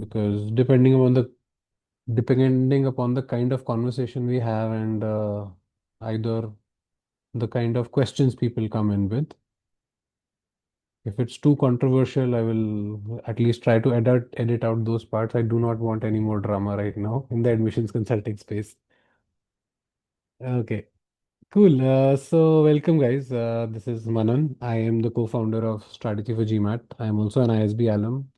because depending upon the kind of conversation we have and either the kind of questions people come in with. If it's too controversial, I will at least try to edit out those parts. I do not want any more drama right now in the admissions consulting space. Okay, cool. So welcome guys. This is Manan. I am the co-founder of Strategy for GMAT. I am also an ISB alum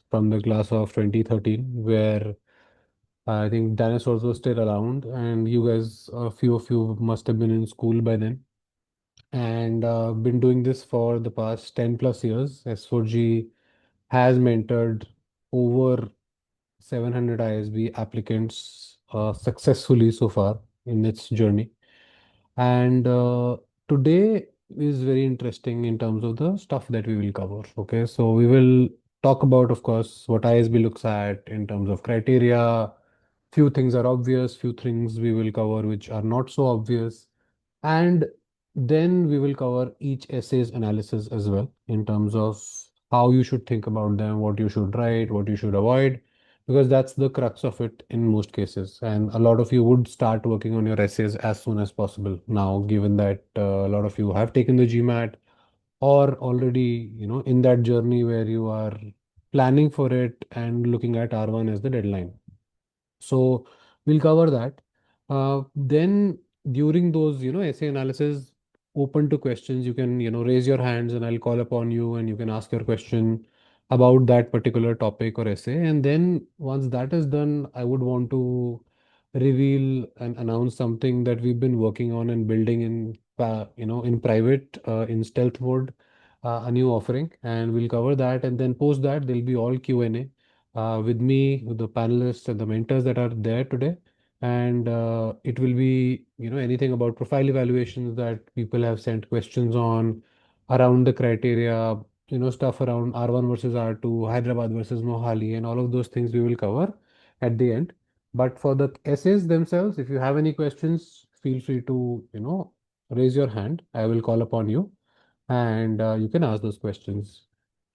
from the class of 2013, where I think dinosaurs were still around, and you guys, a few of you must have been in school by then. And been doing this for the past 10 plus years. S4G has mentored over 700 ISB applicants successfully so far in its journey. And today is very interesting in terms of the stuff that we will cover. Okay, so we will talk about, of course, what ISB looks at in terms of criteria. Few things are obvious, few things we will cover which are not so obvious. And then we will cover each essay's analysis as well in terms of how you should think about them, what you should write, what you should avoid, because that's the crux of it in most cases. And a lot of you would start working on your essays as soon as possible now, given that a lot of you have taken the GMAT or already, in that journey where you are planning for it and looking at R1 as the deadline. So we'll cover that. Then during those, essay analysis, open to questions, you can, raise your hands and I'll call upon you and you can ask your question about that particular topic or essay. And then once that is done, I would want to reveal and announce something that we've been working on and building in private, in stealth mode, a new offering, and we'll cover that. And then post that, there'll be all Q&A with me, with the panelists and the mentors that are there today. And it will be, anything about profile evaluations that people have sent questions on around the criteria, stuff around R1 versus R2, Hyderabad versus Mohali, and all of those things we will cover at the end. But for the essays themselves, if you have any questions, feel free to, raise your hand. I will call upon you and you can ask those questions.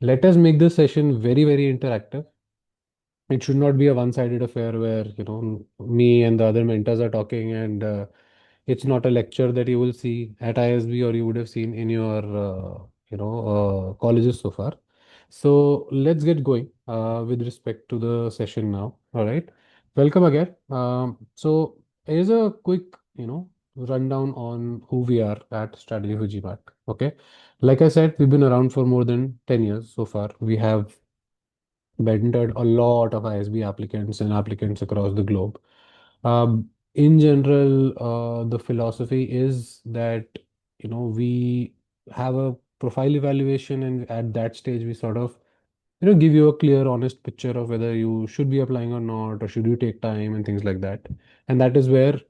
Let us make this session very, very interactive. It should not be a one-sided affair where, me and the other mentors are talking and it's not a lecture that you will see at ISB or you would have seen in your, colleges so far. So let's get going with respect to the session now. All right. Welcome again. So here's a quick, rundown on who we are at Strategy for GMAT. Okay. Like I said, we've been around for more than 10 years so far. We have mentored a lot of ISB applicants and applicants across the globe. In general, the philosophy is that, we have a profile evaluation, and at that stage, we sort of, give you a clear, honest picture of whether you should be applying or not, or should you take time and things like that. And that is where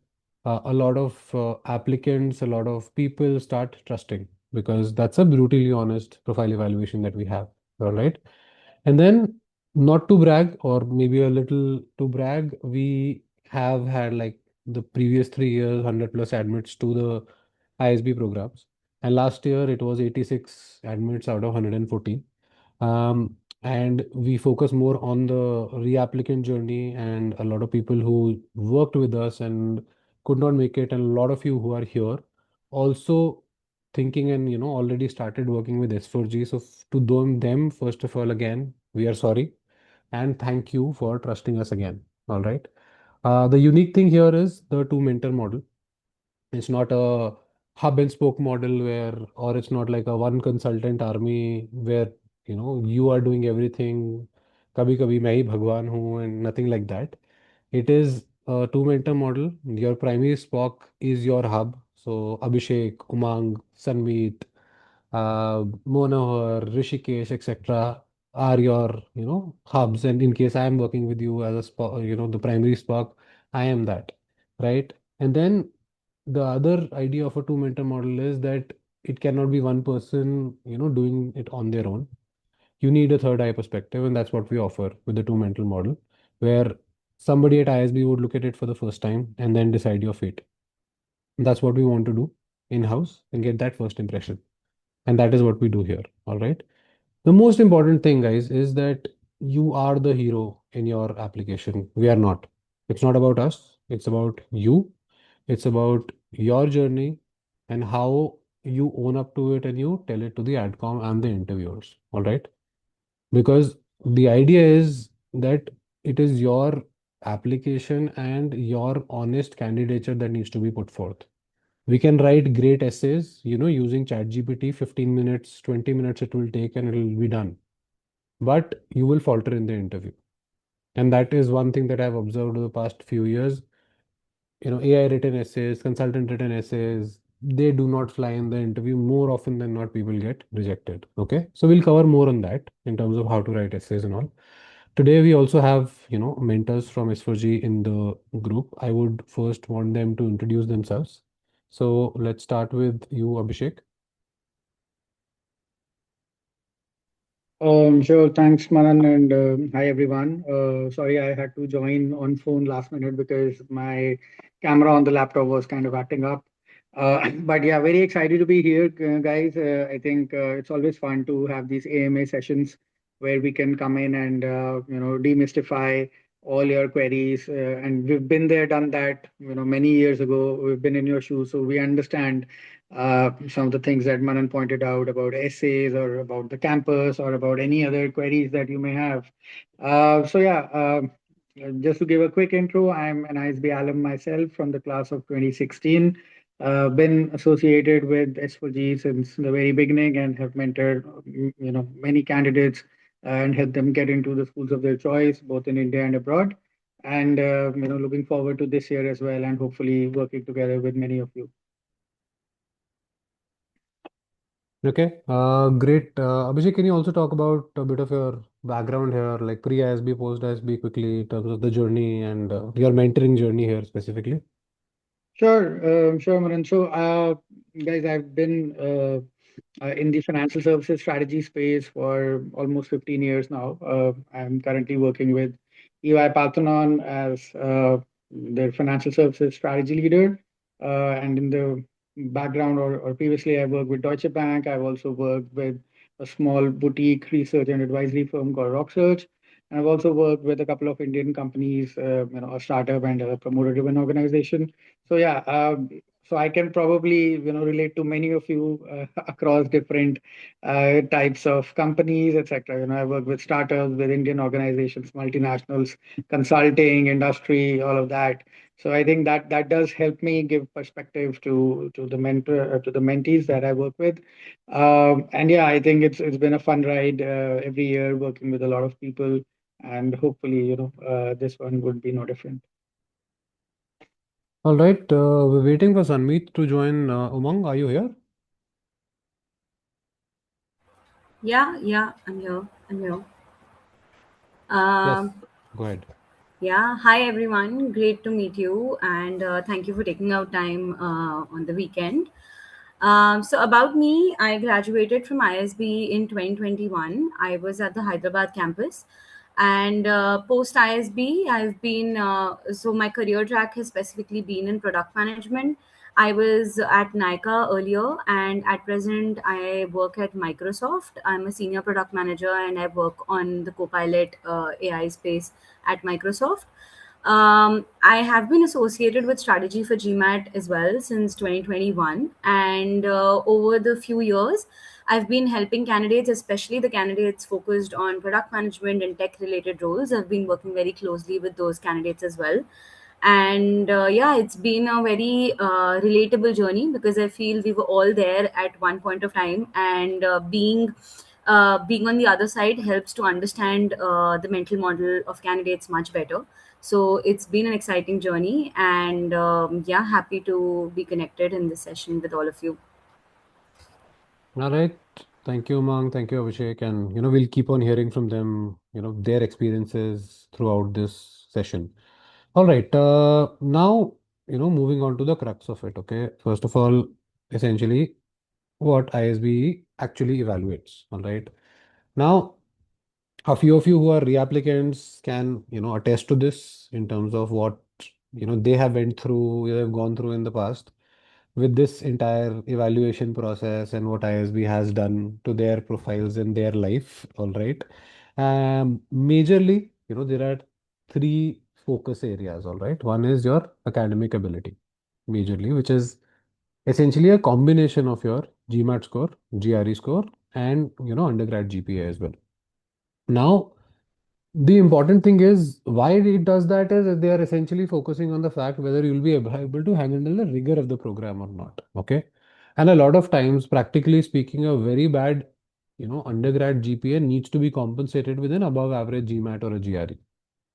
a lot of applicants, a lot of people start trusting, because that's a brutally honest profile evaluation that we have. All right. And then, not to brag, or maybe a little to brag, we have had like the previous 3 years, 100 plus admits to the ISB programs. And last year it was 86 admits out of 114. And we focus more on the reapplicant journey, and a lot of people who worked with us and could not make it, and a lot of you who are here also thinking and already started working with S4G. So to them, first of all, again, we are sorry and thank you for trusting us again. All right. The unique thing here is the two mentor model. It's not a hub and spoke model where, or it's not like a one consultant army where, you are doing everything. Kabhi kabhi main hi Bhagwan hu, and nothing like that. It is a two mentor model. Your primary Spock is your hub. So Abhishek, Umang, Sanmeet, Monohar, Rishikesh, etc. are your, hubs. And in case I am working with you as a Spock, the primary Spock, I am that, right? And then the other idea of a two mentor model is that it cannot be one person, doing it on their own. You need a third eye perspective, and that's what we offer with the two mentor model, where somebody at ISB would look at it for the first time and then decide your fate. That's what we want to do in-house and get that first impression. And that is what we do here. All right. The most important thing, guys, is that you are the hero in your application. We are not. It's not about us. It's about you. It's about your journey and how you own up to it and you tell it to the adcom and the interviewers. All right. Because the idea is that it is your application and your honest candidature that needs to be put forth. We can write great essays, using ChatGPT, 15 minutes, 20 minutes it will take and it will be done. But you will falter in the interview. And that is one thing that I've observed over the past few years. AI written essays, consultant written essays, they do not fly in the interview. More often than not, people get rejected. Okay. So we'll cover more on that in terms of how to write essays and all. Today, we also have, mentors from S4G in the group. I would first want them to introduce themselves. So let's start with you, Abhishek. Sure. Thanks, Manan, and hi everyone. Sorry, I had to join on phone last minute because my camera on the laptop was kind of acting up. But yeah, very excited to be here, guys. I think it's always fun to have these AMA sessions where we can come in and demystify all your queries. And we've been there, done that, many years ago. We've been in your shoes, so we understand some of the things that Manan pointed out about essays or about the campus or about any other queries that you may have. So yeah, just to give a quick intro, I'm an ISB alum myself from the class of 2016. Been associated with S4G since the very beginning and have mentored, many candidates and helped them get into the schools of their choice, both in India and abroad. And looking forward to this year as well, and hopefully working together with many of you. Okay, great. Abhishek, can you also talk about a bit of your background here, like pre-ISB, post-ISB quickly, in terms of the journey and your mentoring journey here specifically? Sure, Manan. So, guys, I've been in the financial services strategy space for almost 15 years now. I'm currently working with EY Parthenon as their financial services strategy leader. And in the background, or previously, I worked with Deutsche Bank. I've also worked with a small boutique research and advisory firm called Rocksearch. And I've also worked with a couple of Indian companies, a startup and a promoter-driven organization. So yeah, so I can probably relate to many of you across different types of companies, etc. I work with startups, with Indian organizations, multinationals, consulting, industry, all of that. So I think that does help me give perspective to the mentor to the mentees that I work with. And yeah, I think it's been a fun ride every year working with a lot of people, and hopefully this one would be no different. All right, we're waiting for Sanmeet to join. Umang, are you here? Yeah, I'm here. I'm here. Yes, Um, go ahead. yeah, hi everyone. Great to meet you, and thank you for taking out time on the weekend. So about me, I graduated from ISB in 2021. I was at the Hyderabad campus, and post ISB, I've been so my career track has specifically been in product management. I was at Nika earlier, and at present, I work at Microsoft. I'm a senior product manager, and I work on the Copilot AI space at Microsoft. I have been associated with strategy for GMAT as well since 2021. And over the few years, I've been helping candidates, especially the candidates focused on product management and tech related roles. I've been working very closely with those candidates as well. And yeah, it's been a very relatable journey because I feel we were all there at one point of time, and being on the other side helps to understand the mental model of candidates much better. So it's been an exciting journey, and yeah, happy to be connected in this session with all of you. All right. Thank you, Umang. Thank you, Abhishek. And, we'll keep on hearing from them, their experiences throughout this session. All right. Now, moving on to the crux of it. Okay. First of all, essentially, what ISB actually evaluates. All right. Now, a few of you who are reapplicants can, attest to this in terms of what, they have went through, they have gone through in the past with this entire evaluation process and what ISB has done to their profiles in their life. All right. Majorly, there are three focus areas, all right. One is your academic ability, majorly, which is essentially a combination of your GMAT score, GRE score, and undergrad GPA as well. Now, the important thing is why it does that is that they are essentially focusing on the fact whether you'll be able to handle the rigor of the program or not. Okay. And a lot of times, practically speaking, a very bad, undergrad GPA needs to be compensated with an above average GMAT or a GRE.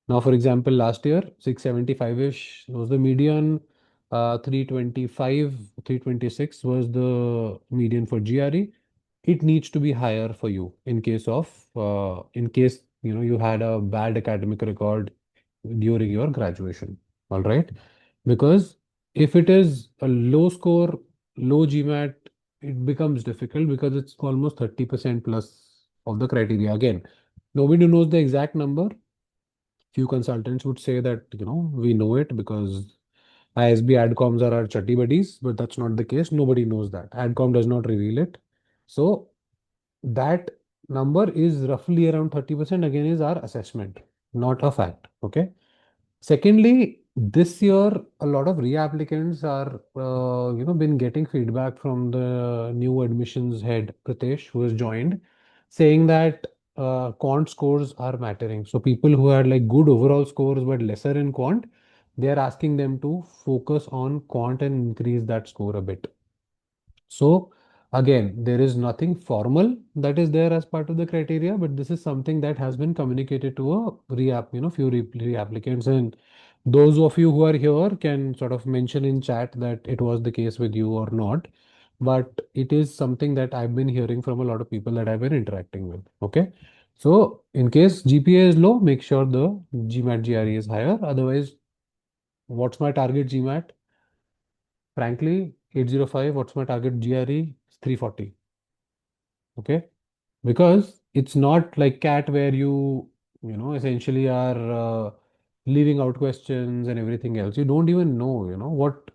Now, for example, last year, 675-ish was the median, 325, 326 was the median for GRE. It needs to be higher for you in case, you had a bad academic record during your graduation. All right. Because if it is a low score, low GMAT, it becomes difficult because it's almost 30% plus of the criteria. Again, nobody knows the exact number. Few consultants would say that, we know it because ISB adcoms are our chatty buddies, but that's not the case. Nobody knows that. Adcom does not reveal it. So that number is roughly around 30%, again, is our assessment, not a fact. Okay. Secondly, this year a lot of reapplicants are been getting feedback from the new admissions head Pritesh, who has joined, saying that quant scores are mattering. So people who had like good overall scores but lesser in quant, they are asking them to focus on quant and increase that score a bit. So again, there is nothing formal that is there as part of the criteria, but this is something that has been communicated to a few reapplicants. And those of you who are here can sort of mention in chat that it was the case with you or not. But it is something that I've been hearing from a lot of people that I've been interacting with. Okay. So in case GPA is low, make sure the GMAT GRE is higher. Otherwise, what's my target GMAT? Frankly, 805, what's my target GRE? It's 340. Okay. Because it's not like CAT where essentially are leaving out questions and everything else. You don't even know, what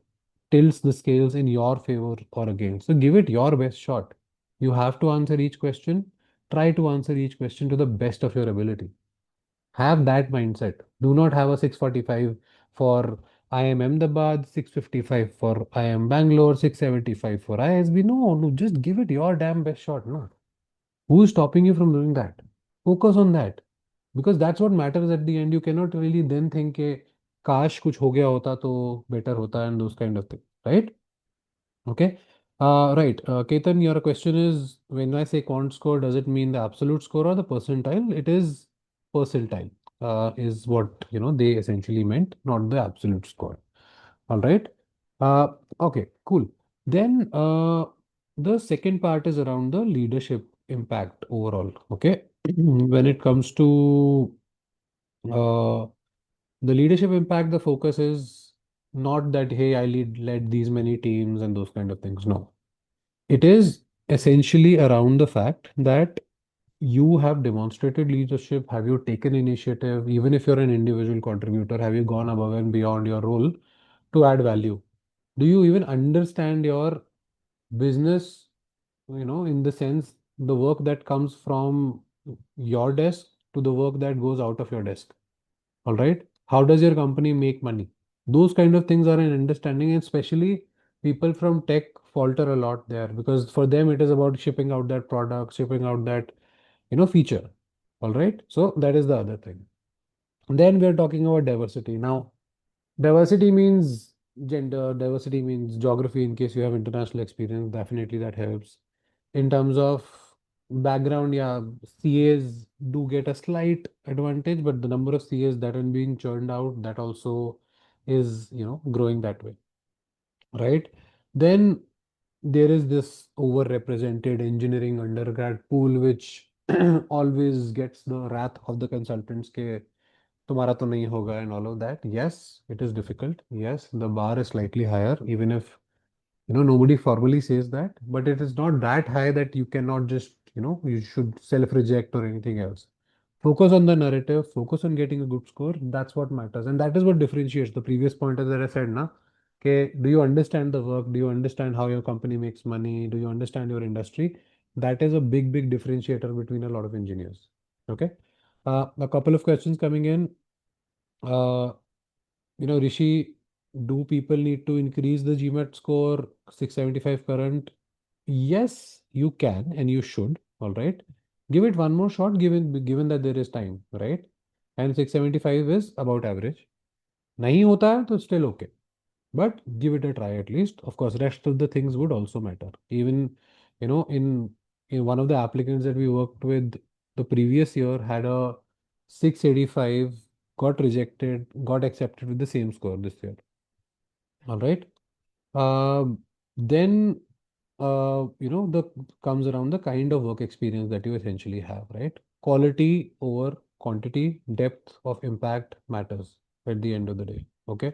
tilts the scales in your favor or against. So give it your best shot. You have to answer each question. Try to answer each question to the best of your ability. Have that mindset. Do not have a 645 for IIM Ahmedabad, 655 for IIM Bangalore, 675 for ISB. No, no, just give it your damn best shot. No. Who is stopping you from doing that? Focus on that. Because that's what matters at the end. You cannot really then think कि काश कुछ हो गया होता तो better होता and those kind of things, right? Okay. Right. Ketan, your question is when I say quant score, does it mean the absolute score or the percentile? It is percentile, is what they essentially meant, not the absolute score. All right. Uh, okay, cool. Then the second part is around the leadership impact overall. Okay. When it comes to uh, the leadership impact, the focus is not that, hey, led these many teams and those kind of things. No, it is essentially around the fact that you have demonstrated leadership. Have you taken initiative? Even if you're an individual contributor, have you gone above and beyond your role to add value? Do you even understand your business, in the sense the work that comes from your desk to the work that goes out of your desk? All right. How does your company make money? Those kind of things are an understanding, and especially people from tech falter a lot there because for them it is about shipping out that product, shipping out that, feature. All right. So that is the other thing. Then we are talking about diversity. Now, diversity means gender, diversity means geography in case you have international experience, definitely that helps. In terms of background, yeah, CAs do get a slight advantage, but the number of CAs that are being churned out, that also is, growing that way, right? Then there is this overrepresented engineering undergrad pool, which always gets the wrath of the consultants. Ke, तुम्हारा तो नहीं होगा and all of that. Yes, it is difficult. Yes, the bar is slightly higher, even if nobody formally says that, but it is not that high that you cannot just, you should self-reject or anything else. Focus on the narrative, focus on getting a good score. That's what matters. And that is what differentiates the previous pointer that I said, na, okay, do you understand the work? Do you understand how your company makes money? Do you understand your industry? That is a big, big differentiator between a lot of engineers. Okay. A couple of questions coming in. Uh, Rishi, do people need to increase the GMAT score 675 current? Yes, you can and you should. All right. Give it one more shot, given that there is time, right? And 675 is about average. नहीं होता है तो still okay. But give it a try at least. Of course, rest of the things would also matter. Even, in one of the applicants that we worked with the previous year had a 685, got rejected, got accepted with the same score this year. All right. Then the comes around the kind of work experience that you essentially have, right? Quality over quantity, depth of impact matters at the end of the day. Okay.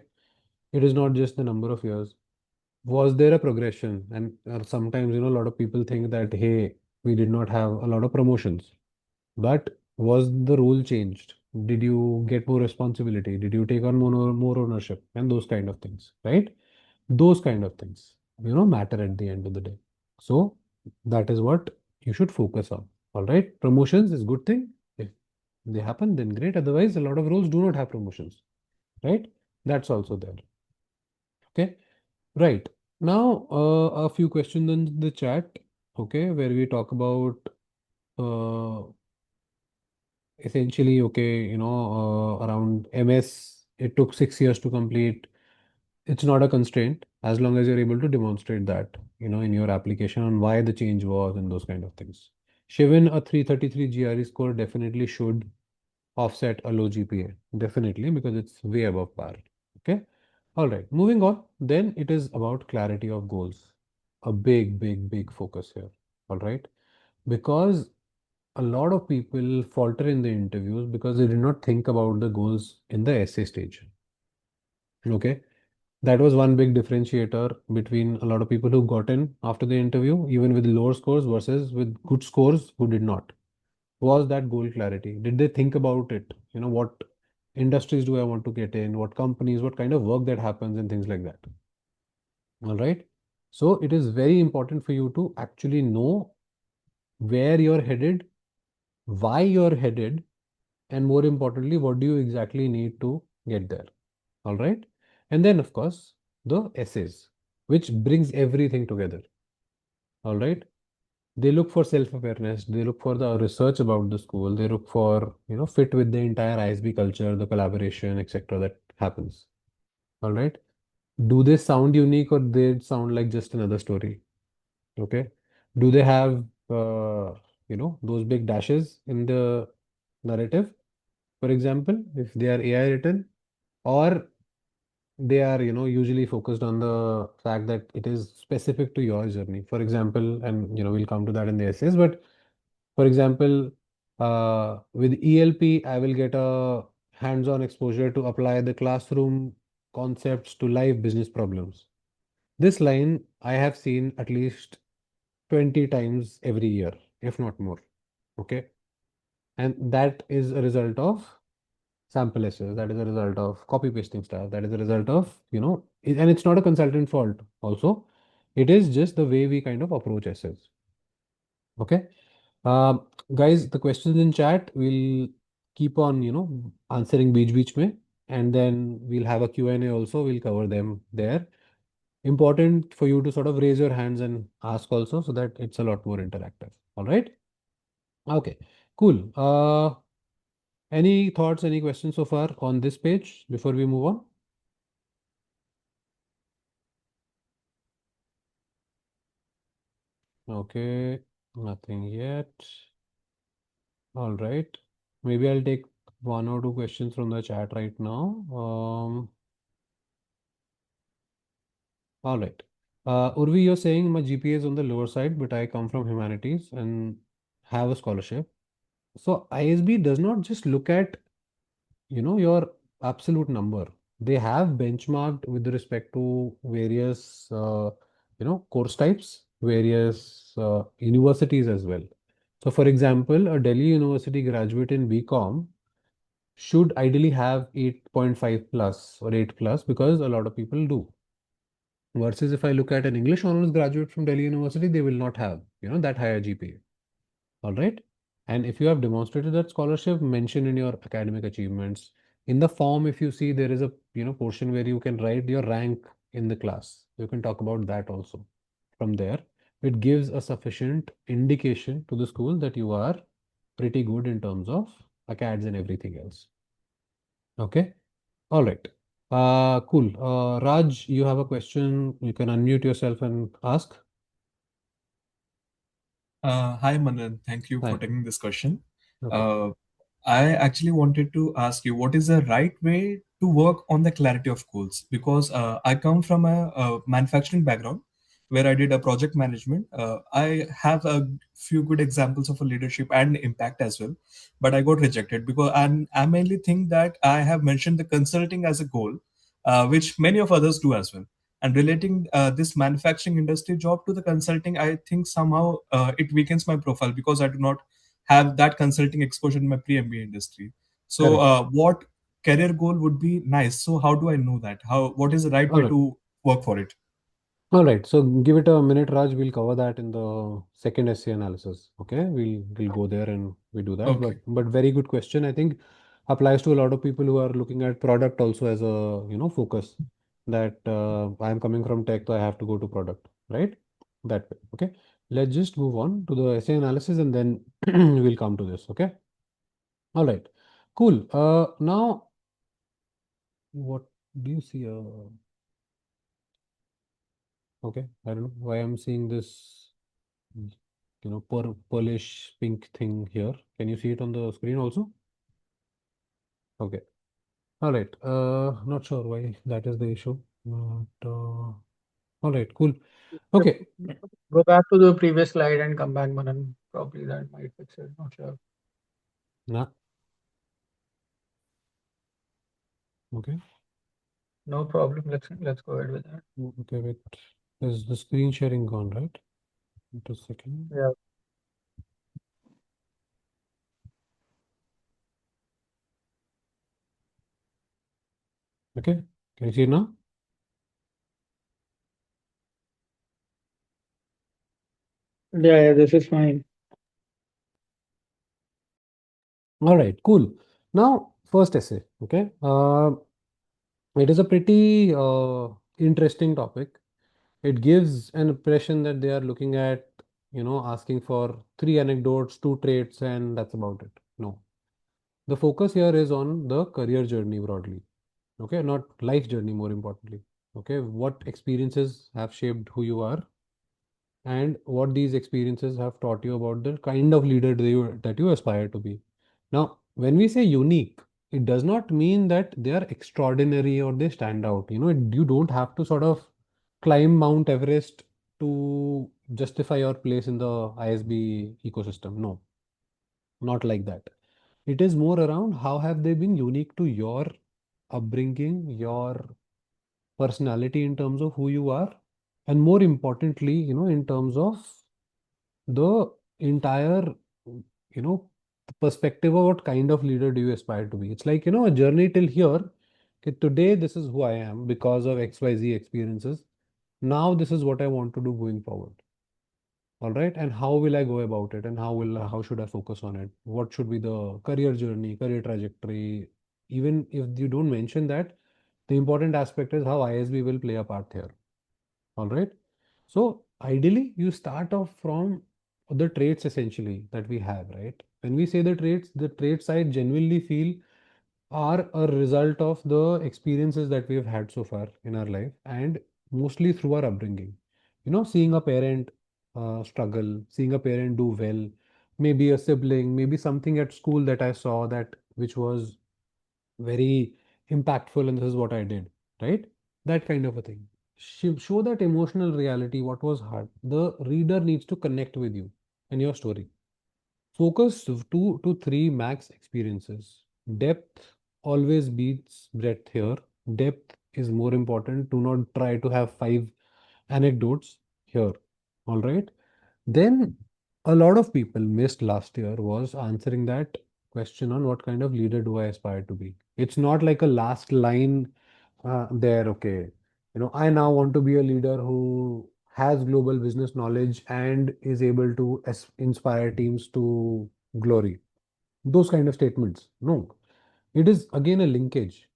It is not just the number of years. Was there a progression? And sometimes, a lot of people think that, hey, we did not have a lot of promotions. But was the role changed? Did you get more responsibility? Did you take on more ownership? And those kind of things, right? Those kind of things, matter at the end of the day. So that is what you should focus on. All right. Promotions is good thing. If they happen, then great. Otherwise, a lot of roles do not have promotions, right? That's also there. Okay. Right. Now, a few questions in the chat, okay, where we talk about uh, essentially, okay, around MS, it took 6 years to complete. It's not a constraint as long as you're able to demonstrate that, in your application on why the change was and those kind of things. Shivan, a 333 GRE score definitely should offset a low GPA, definitely, because it's way above par. Okay. All right. Moving on. Then it is about clarity of goals. A big, big, big focus here. All right. Because a lot of people falter in the interviews because they did not think about the goals in the essay stage. Okay. That was one big differentiator between a lot of people who got in after the interview, even with lower scores versus with good scores who did not. Was that goal clarity? Did they think about it? What industries do I want to get in? What companies, what kind of work that happens and things like that. All right. So it is very important for you to actually know where you're headed, why you're headed, and more importantly, what do you exactly need to get there? All right. And then, of course, the essays, which brings everything together. All right. They look for self-awareness. They look for the research about the school. They look for, fit with the entire ISB culture, the collaboration, etc. that happens. All right. Do they sound unique or they sound like just another story? Okay. Do they have, those big dashes in the narrative? For example, if they are AI written, or they are, usually focused on the fact that it is specific to your journey. For example, and, we'll come to that in the essays, but for example, with ELP, I will get a hands-on exposure to apply the classroom concepts to live business problems. This line I have seen at least 20 times every year, if not more. Okay. And that is a result of sample essays. That is a result of copy pasting stuff. That is a result of, and it's not a consultant fault also. It is just the way we kind of approach essays. Okay. Guys, the questions in chat, we'll keep on, answering beach mein, and then we'll have a Q&A also. We'll cover them there. Important for you to sort of raise your hands and ask also so that it's a lot more interactive. All right. Okay, cool. Any thoughts, any questions so far on this page before we move on? Okay, nothing yet. All right. Maybe I'll take one or two questions from the chat right now. All right. Urvi, you're saying my GPA is on the lower side, but I come from humanities and have a scholarship. So ISB does not just look at, your absolute number. They have benchmarked with respect to various, course types, various universities as well. So, for example, a Delhi University graduate in BCom should ideally have 8.5 plus or 8 plus because a lot of people do. Versus if I look at an English honors graduate from Delhi University, they will not have, that higher GPA. All right. And if you have demonstrated that scholarship, mention in your academic achievements. In the form, if you see there is a portion where you can write your rank in the class, you can talk about that also. From there, it gives a sufficient indication to the school that you are pretty good in terms of acads and everything else. Okay. All right. Cool. Raj, you have a question. You can unmute yourself and ask. Hi, Manan. Thank you for Hi. taking this question. Okay. Uh, I actually wanted to ask you what is the right way to work on the clarity of goals? Because I come from a manufacturing background where I did a project management. I have a few good examples of a leadership and impact as well, but I got rejected because I mainly think that I have mentioned the consulting as a goal, which many of others do as well. And relating this manufacturing industry job to the consulting, I think somehow it weakens my profile because I do not have that consulting exposure in my pre-MBA industry. So, Correct. what career goal would be nice? So, how do I know that? What is the right All way right. to work for it? All right. So give it a minute, Raj. We'll cover that in the second essay analysis. Okay. We'll go there and we do that. Okay. But very good question. I think applies to a lot of people who are looking at product also as a focus. That I'm coming from tech, so I have to go to product, right? That way. Okay. Let's just move on to the essay analysis and then we'll come to this. Okay. All right. Cool. Now what do you see? Okay. I don't know why I'm seeing this. Purplish pink thing here. Can you see it on the screen also? Okay. All right. Not sure why that is the issue. But, all right. Cool. Yep. Okay. Go back to the previous slide and come back, Manan. Probably that might fix it. Not sure. Nah. Okay. No problem. Let's go ahead with that. Okay. Wait. Is the screen sharing gone, right? Wait a second. Yeah. Okay. Can you see it now? Yeah, this is fine. All right. Cool. Now, first essay. Okay. It is a pretty interesting topic. It gives an impression that they are looking at, asking for three anecdotes, two traits, and that's about it. No. The focus here is on the career journey broadly. Okay, not life journey, more importantly. Okay, what experiences have shaped who you are, and what these experiences have taught you about the kind of leader that you aspire to be. Now, when we say unique, it does not mean that they are extraordinary or they stand out. You don't have to sort of climb Mount Everest to justify your place in the ISB ecosystem. No, not like that. It is more around how have they been unique to your upbringing, your personality in terms of who you are, and more importantly, in terms of the entire, perspective of what kind of leader do you aspire to be. It's like, a journey till here. Okay, today, this is who I am because of XYZ experiences. Now, this is what I want to do going forward. All right. And how will I go about it? And how should I focus on it? What should be the career journey, career trajectory? Even if you don't mention that, the important aspect is how ISB will play a part here. All right. So ideally, you start off from the traits essentially that we have, right? When we say the traits I genuinely feel are a result of the experiences that we've had so far in our life and mostly through our upbringing. Seeing a parent struggle, seeing a parent do well, maybe a sibling, maybe something at school that I saw that which was very impactful, and this is what I did, right? That kind of a thing. Show that emotional reality, what was hard. The reader needs to connect with you and your story. Focus 2 to 3 max experiences. Depth always beats breadth here. Depth is more important. Do not try to have 5 anecdotes here. All right. Then a lot of people missed last year was answering that question on what kind of leader do I aspire to be. It's not like a last line there. Okay. I now want to be a leader who has global business knowledge and is able to inspire teams to glory. Those kind of statements. No, it is again a linkage.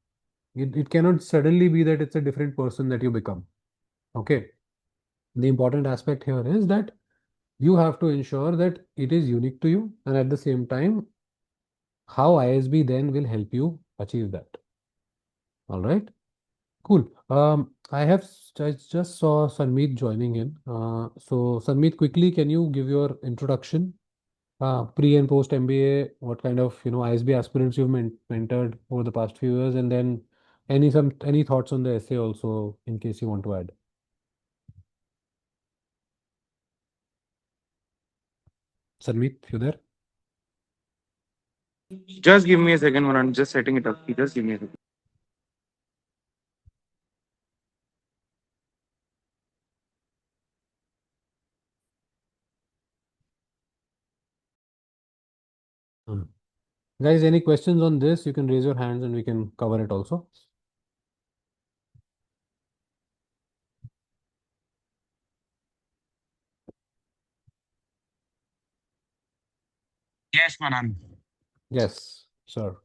It cannot suddenly be that it's a different person that you become. Okay. The important aspect here is that you have to ensure that it is unique to you, and at the same time, how ISB then will help you achieve that. All right. Cool. I just saw Sanmeet joining in. So Sanmeet, quickly, can you give your introduction, pre and post MBA, what kind of, ISB aspirants you've mentored over the past few years, and then any thoughts on the essay also, in case you want to add. Sanmeet, you there? Just give me a second, when I'm just setting it up. Just give me a second. Hmm. Guys, any questions on this? You can raise your hands and we can cover it also. Yes, Manan. Yes, sir.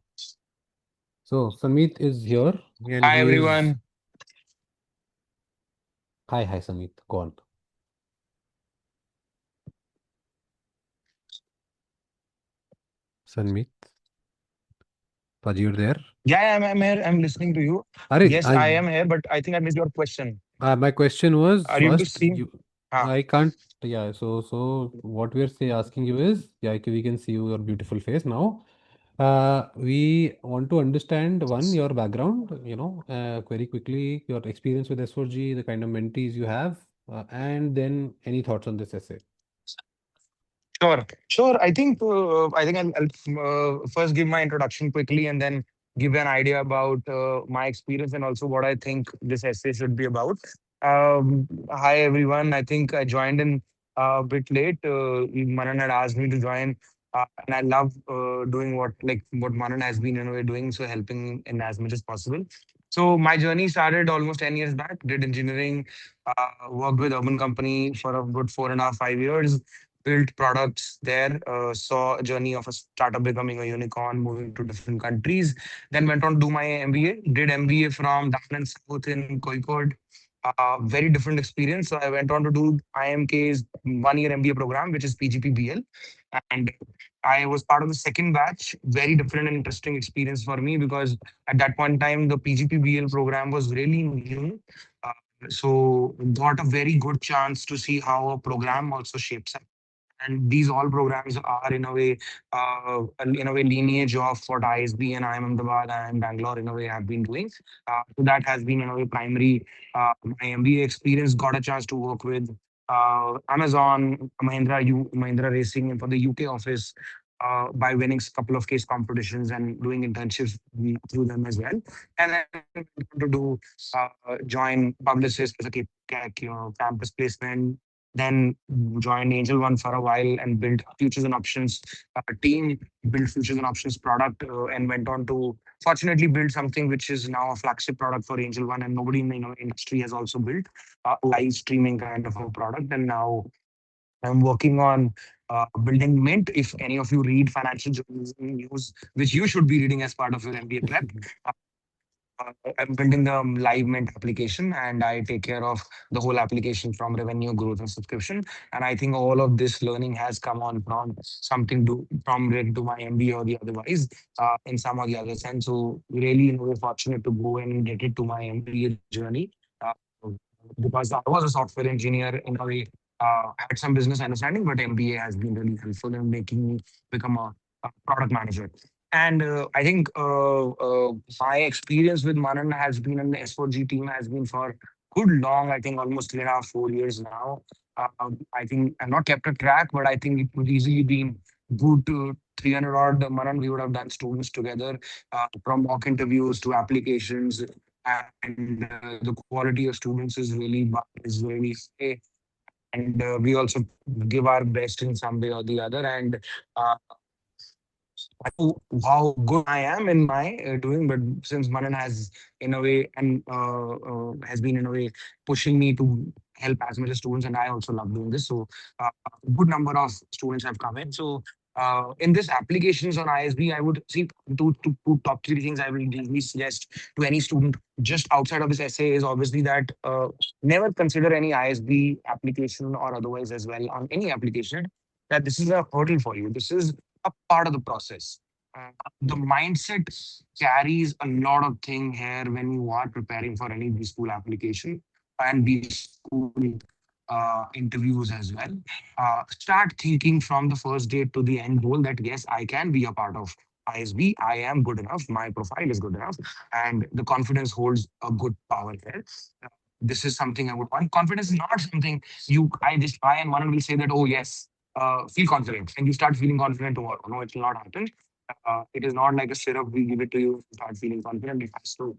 So Sanmeet is here and Hi, he is. everyone. Hi, Sanmeet. Go on. Sanmeet, Paji, you're there? Yeah, I'm here. I'm listening to you. Are Yes, I I am here, but I think I missed your question. My question was Are you able to first, see? Ah, I can't, yeah, so what we're asking you is, yeah, we can see your beautiful face now. We want to understand one, your background, very quickly, your experience with S4G, the kind of mentees you have, and then any thoughts on this essay. sure, sure. I think I'll first give my introduction quickly, and then give an idea about my experience and also what I think this essay should be about. Hi everyone. I think I joined in a bit late. Manan had asked me to join, and I love doing what Manan has been in a way doing, so helping in as much as possible. So my journey started almost 10 years back. Did engineering, worked with urban company for a good 4.5, 5 years, built products there, saw a journey of a startup becoming a unicorn, moving to different countries. Then went on to do my MBA, did MBA from Down and South in Koikod. Very different experience. So I went on to do IMK's 1 year MBA program, which is PGPBL. And I was part of the second batch. Very different and interesting experience for me because at that point in time, the PGPBL program was really new. Uh, so got a very good chance to see how a program also shapes up, and these all programs are in a way lineage of what ISB and IIM Ahmedabad and Bangalore in a way have been doing. So that has been in a way primary. My MBA experience got a chance to work with Amazon, Mahindra Racing, and for the UK office. By winning a couple of case competitions and doing internships through them as well, and then to do join Publicis as a campus placement, then joined Angel One for a while and built Futures and Options team, built Futures and Options product, and went on to fortunately build something which is now a flagship product for Angel One, and nobody in the industry has also built a live streaming kind of a product. And now I'm working on building Mint. If any of you read financial journalism news, which you should be reading as part of your MBA prep, I'm building the live Mint application, and I take care of the whole application from revenue growth and subscription. And I think all of this learning has come on from something to from related to my MBA or the otherwise, in some or the other sense. So really, fortunate to go and get it to my MBA journey. Uh, because I was a software engineer in a way, had some business understanding, but MBA has been really helpful in making me become a product manager. And I think my experience with Manan has been in the S4G team has been for good long, I think almost 3.5, 4 years now. I think I've not kept a track, but I think it would easily be good to 300 odd. Manan, we would have done students together, from mock interviews to applications. And the quality of students is really high, and we also give our best in some way or the other. And uh, I know how good I am in my doing, but since Manan has in a way and has been in a way pushing me to help as much as students, and I also love doing this. So a good number of students have come in. So In this applications on ISB, I would see two top three things I will usually suggest to any student just outside of this essay is obviously that never consider any ISB application or otherwise as well on any application that this is a hurdle for you. This is a part of the process. Uh, the mindset carries a lot of thing here when you are preparing for any B school application and B school interviews as well. Start thinking from the first day to the end goal that yes, I can be a part of ISB. I am good enough. My profile is good enough, and the confidence holds a good power here. Uh, This is something I would want. Confidence is not something I and one will say that, oh yes, feel confident, and you start feeling confident tomorrow. No, it will not happen. It is not like a syrup we give it to you, start feeling confident. It has to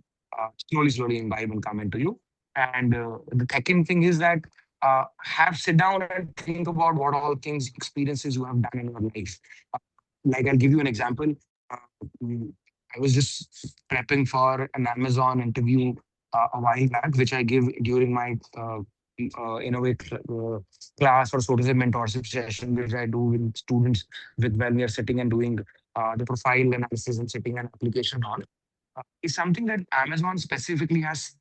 slowly imbibe and come into you. And the second thing is that have sit down and think about what all things, experiences you have done in your life. Uh, like I'll give you an example. Uh, mm, I was just prepping for an Amazon interview a while back, which I give during my innovate class or so to say mentorship session, which I do with students with when we are sitting and doing the profile analysis and setting an application on. Is something that Amazon specifically has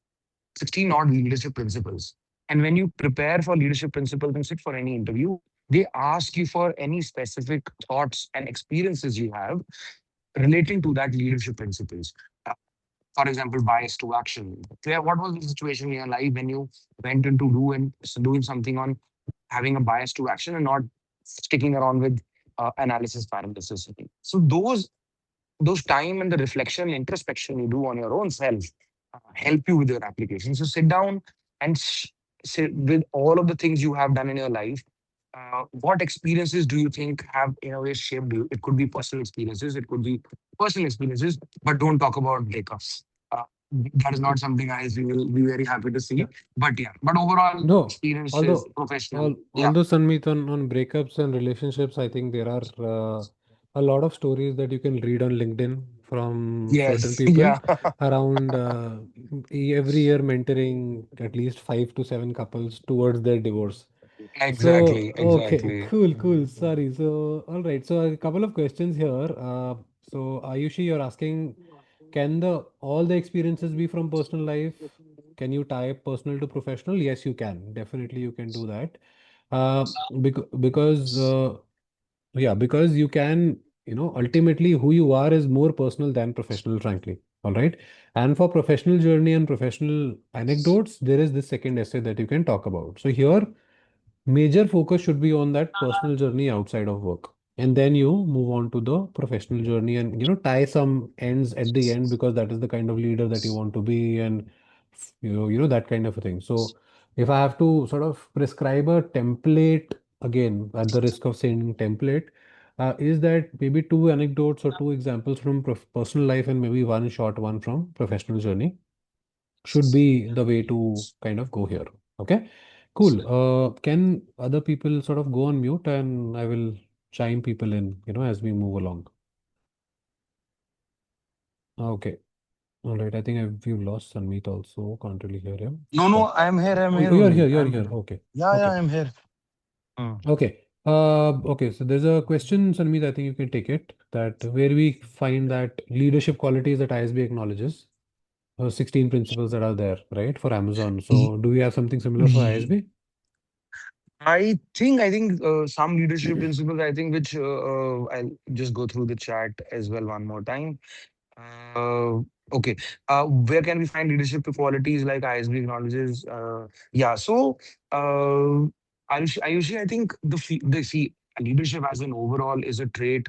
16 odd leadership principles. And when you prepare for leadership principles and sit for any interview, they ask you for any specific thoughts and experiences you have relating to that leadership principles. Uh, for example, bias to action. Claire, what was the situation in your life when you went into doing something on having a bias to action and not sticking around with analysis paralysis? So those time and the reflection, introspection you do on your own self help you with your application. So sit down and sit with all of the things you have done in your life. What experiences do you think have in a way shaped you? It could be personal experiences, it could be personal experiences, but don't talk about breakups. Uh, that is not something I will be very happy to see. Yeah. But yeah, but overall No, experiences, although professional. Yeah. although Sanmeet on breakups and relationships, I think there are a lot of stories that you can read on LinkedIn from certain Yes. people Yeah. around every year mentoring at least 5 to 7 couples towards their divorce. So, Exactly. okay, Exactly. cool. Sorry. So, all right. So, a couple of questions here. So, Ayushi, you're asking, can the all the experiences be from personal life? Can you tie personal to professional? Yes, you can. Definitely, you can do that. Uh, because yeah, because you can, ultimately who you are is more personal than professional, frankly. All right. And for professional journey and professional anecdotes, there is this second essay that you can talk about. So here major focus should be on that personal journey outside of work, and then you move on to the professional journey and tie some ends at the end, because that is the kind of leader that you want to be, and that kind of a thing. So if I have to sort of prescribe a template, again at the risk of saying template, is that maybe two anecdotes or two examples from personal life and maybe one short one from professional journey should be the way to kind of go here. Okay, cool. Can other people sort of go on mute and I will chime people in, as we move along. Okay. All right. I think we've lost Sanmeet also. Can't really hear him. No, But no, I'm here. I'm oh, here you're here. only. You're I'm here. here. Okay. Yeah, Okay. I'm here. Hmm. Okay. Okay. So there's a question, Sanmeet. I think you can take it. That where we find that leadership qualities that ISB acknowledges. 16 principles that are there, right, for Amazon. Y- So do we have something similar for y- ISB? I think some leadership principles. I think which I'll just go through the chat as well one more time. Uh, okay. Where can we find leadership qualities like ISB acknowledges? Yeah. So, I think the see leadership as an overall is a trait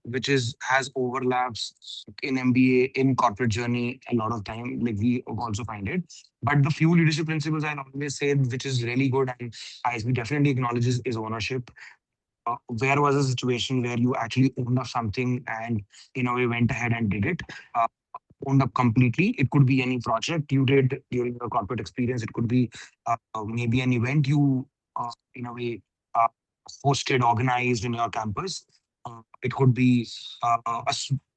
which is has overlaps in MBA in corporate journey a lot of time. Like we also find it, but the few leadership principles I always say which is really good and ISB definitely acknowledges is ownership. Where was a situation where you actually owned up something and in a way went ahead and did it, uh, owned up completely? It could be any project you did during your corporate experience. It could be maybe an event you in a way uh, hosted, organized in your campus. It could be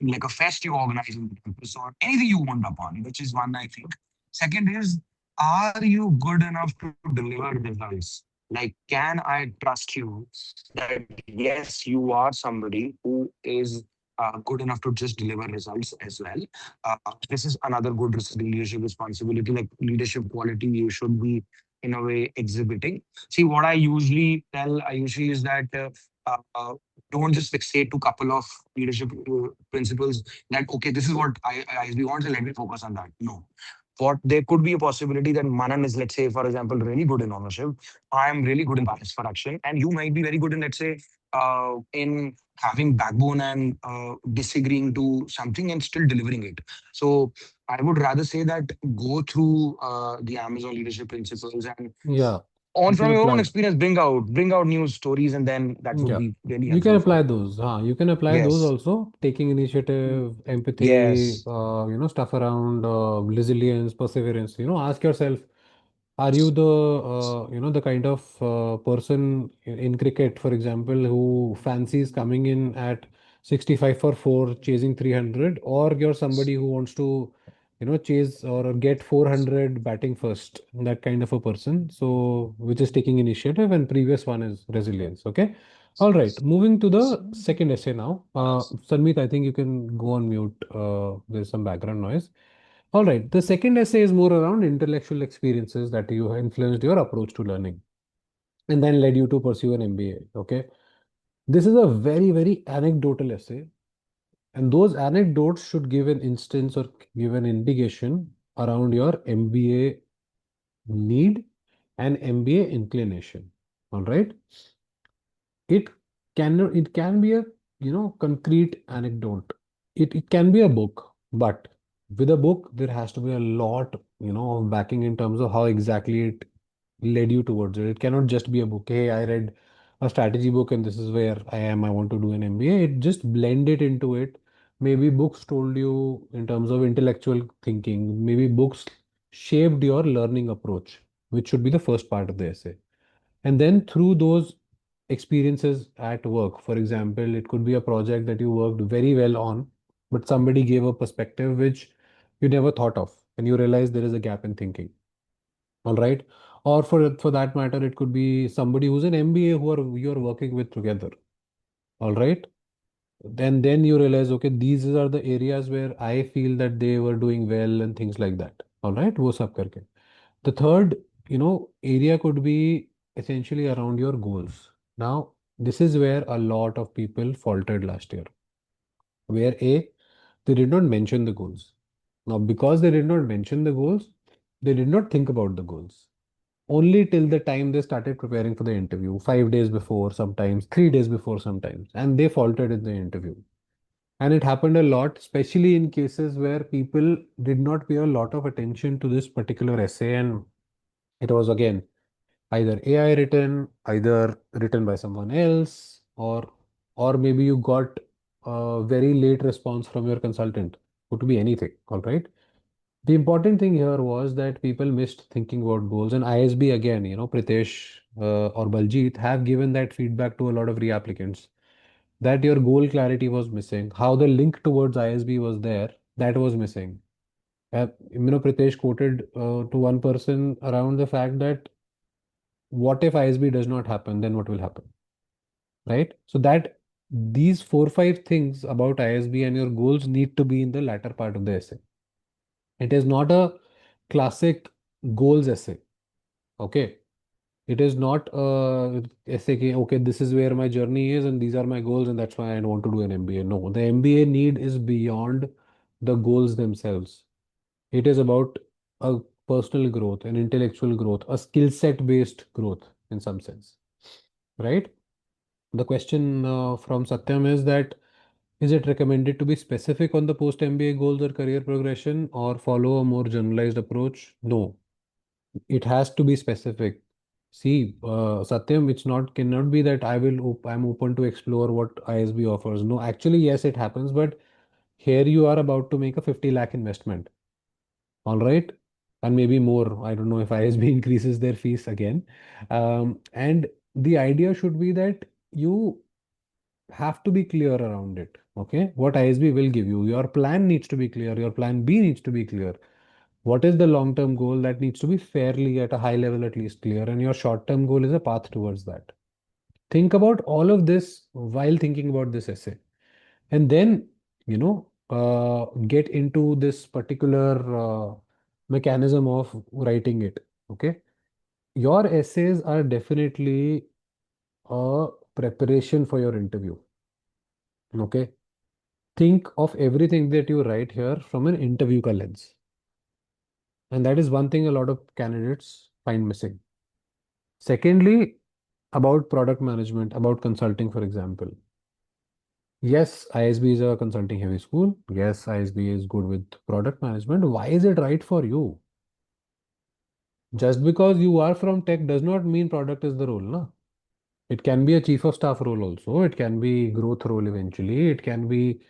like a fest you organize in the campus or anything you owned up on, which is one I think. Second is, are you good enough to deliver results? Like, can I trust you that yes, you are somebody who is good enough to just deliver results as well? This is another good leadership responsibility, like leadership quality you should be in a way exhibiting. See, what I usually is that don't just fixate to couple of leadership principles that okay, this is what ISB wants and let me focus on that. No, what there could be a possibility that Manan is, let's say, for example, really good in ownership. I am really good in bias for action, and you might be very good in, let's say, in having backbone and disagreeing to something and still delivering it. So I would rather say that go through the Amazon leadership principles and Yeah, on you from can your own apply. experience, bring out new stories, and then that would Yeah, be really you helpful can for. apply those. You can apply those Yes. also. Taking initiative, empathy, Yes. stuff around resilience, perseverance. Ask yourself, are you the kind of person in cricket, for example, who fancies coming in at 65 for 4, chasing 300, or you're somebody who wants to, chase or get 400 batting first, that kind of a person. So, which is taking initiative, and previous one is resilience. Okay. All right. Moving to the second essay now. Sanmeet, I think you can go on mute. There's some background noise. All right. The second essay is more around intellectual experiences that you influenced your approach to learning and then led you to pursue an MBA. Okay. This is a very, very anecdotal essay. And those anecdotes should give an instance or give an indication around your MBA need and MBA inclination. All right. It it can be a concrete anecdote. It can be a book, but with a book there has to be a lot of backing in terms of how exactly it led you towards it. It cannot just be a book. Hey, I read a strategy book and this is where I am. I want to do an MBA. It just blend it into it. Maybe books told you in terms of intellectual thinking. Maybe books shaped your learning approach, which should be the first part of the essay. And then through those experiences at work, for example, it could be a project that you worked very well on, but somebody gave a perspective which you never thought of, and you realize there is a gap in thinking. All right. Or for that matter, it could be somebody who's an MBA who are you're working with together. All right. Then you realize, okay, these are the areas where I feel that they were doing well and things like that. All right. वो सब करके. The third, area could be essentially around your goals. Now, this is where a lot of people faltered last year, where they did not mention the goals. Now, because they did not mention the goals, they did not think about the goals. Only till the time they started preparing for the interview, 5 days before, sometimes 3 days before, sometimes, and they faltered in the interview. And it happened a lot, especially in cases where people did not pay a lot of attention to this particular essay. And it was again either AI written, either written by someone else, or maybe you got a very late response from your consultant. Could be anything. All right. The important thing here was that people missed thinking about goals, and ISB again, Pritesh or Baljit have given that feedback to a lot of reapplicants that your goal clarity was missing. How the link towards ISB was there, that was missing. Pritesh quoted to one person around the fact that what if ISB does not happen, then what will happen? Right? So that these 4 5 things about ISB and your goals need to be in the latter part of the essay. It is not a classic goals essay. Okay. It is not a essay, okay, this is where my journey is and these are my goals and that's why I want to do an MBA. No, the MBA need is beyond the goals themselves. It is about a personal growth, an intellectual growth, a skill set based growth in some sense. Right? The question from Satyam is that is it recommended to be specific on the post MBA goals or career progression or follow a more generalized approach? No, it has to be specific. See, Satyam, it's not cannot be that I'm open to explore what ISB offers. No, actually, yes, it happens, but here you are about to make a 50 lakh investment. All right. And maybe more. I don't know if ISB increases their fees again. And the idea should be that you have to be clear around it. Okay. What ISB will give you. Your plan needs to be clear. Your plan B needs to be clear. What is the long-term goal that needs to be fairly at a high level at least clear, and your short-term goal is a path towards that. Think about all of this while thinking about this essay, and then get into this particular mechanism of writing it. Okay, your essays are definitely a preparation for your interview. Okay, think of everything that you write here from an interview ka lens, and that is one thing a lot of candidates find missing. Secondly, about product management, about consulting, for example. Yes, ISB is a consulting heavy school. Yes, ISB is good with product management. Why is it right for you? Just because you are from tech does not mean product is the role, no? It can be a chief of staff role also. It can be growth role eventually. It can be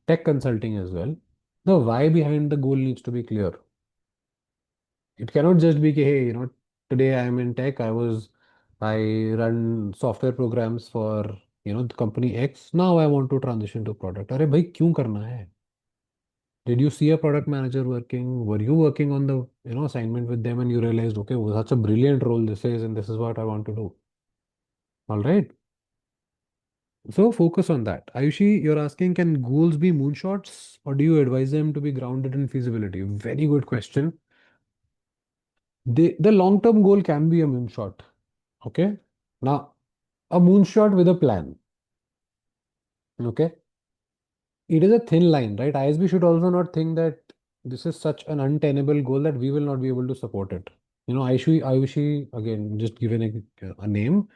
tech consulting as well. The why behind the goal needs to be clear. It cannot just be, hey, today I am in tech. I run software programs for, the company X. Now I want to transition to product. अरे भाई क्यों करना है? Did you see a product manager working? Were you working on the, assignment with them and you realized, okay, well, such a brilliant role this is, and this is what I want to do. All right. So focus on that. Ayushi, you're asking, can goals be moonshots or do you advise them to be grounded in feasibility? Very good question. The long-term goal can be a moonshot. Okay. Now, a moonshot with a plan. Okay. It is a thin line, right? ISB should also not think that this is such an untenable goal that we will not be able to support it. Ayushi, again, just given a name,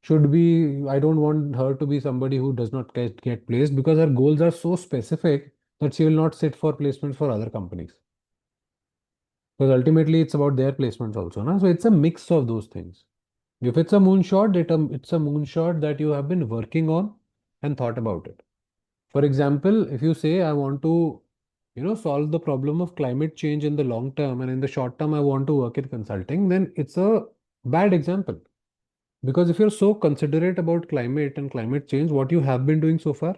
should be, I don't want her to be somebody who does not get placed because her goals are so specific that she will not sit for placements for other companies. Because ultimately it's about their placements also. Na? So it's a mix of those things. If it's a moonshot, it's a moonshot that you have been working on and thought about it. For example, if you say, I want to, solve the problem of climate change in the long term, and in the short term, I want to work in consulting, then it's a bad example. Because if you're so considerate about climate and climate change, what you have been doing so far.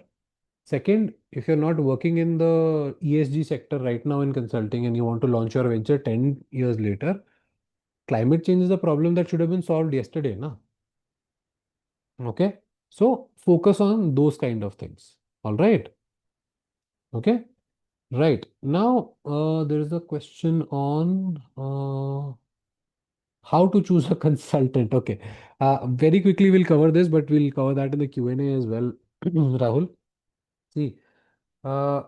Second, if you're not working in the ESG sector right now in consulting and you want to launch your venture 10 years later, climate change is a problem that should have been solved yesterday, na? Okay. So focus on those kind of things. All right. Okay. Right. Now, there is a question on how to choose a consultant. Okay. Very quickly, we'll cover this, but we'll cover that in the Q&A as well, Rahul. See, uh,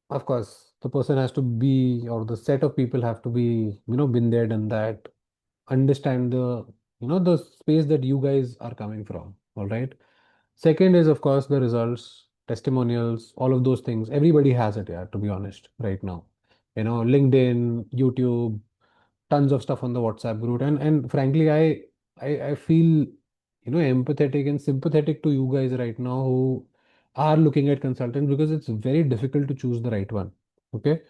of course, the person has to be, or the set of people have to be, been there, done that, understand the space that you guys are coming from. All right. Second is, of course, the results, testimonials, all of those things. Everybody has it, yeah, to be honest, right now. LinkedIn, YouTube, tons of stuff on the WhatsApp group. And frankly, I feel, empathetic and sympathetic to you guys right now who are looking at consultants because it's very difficult to choose the right one. Okay.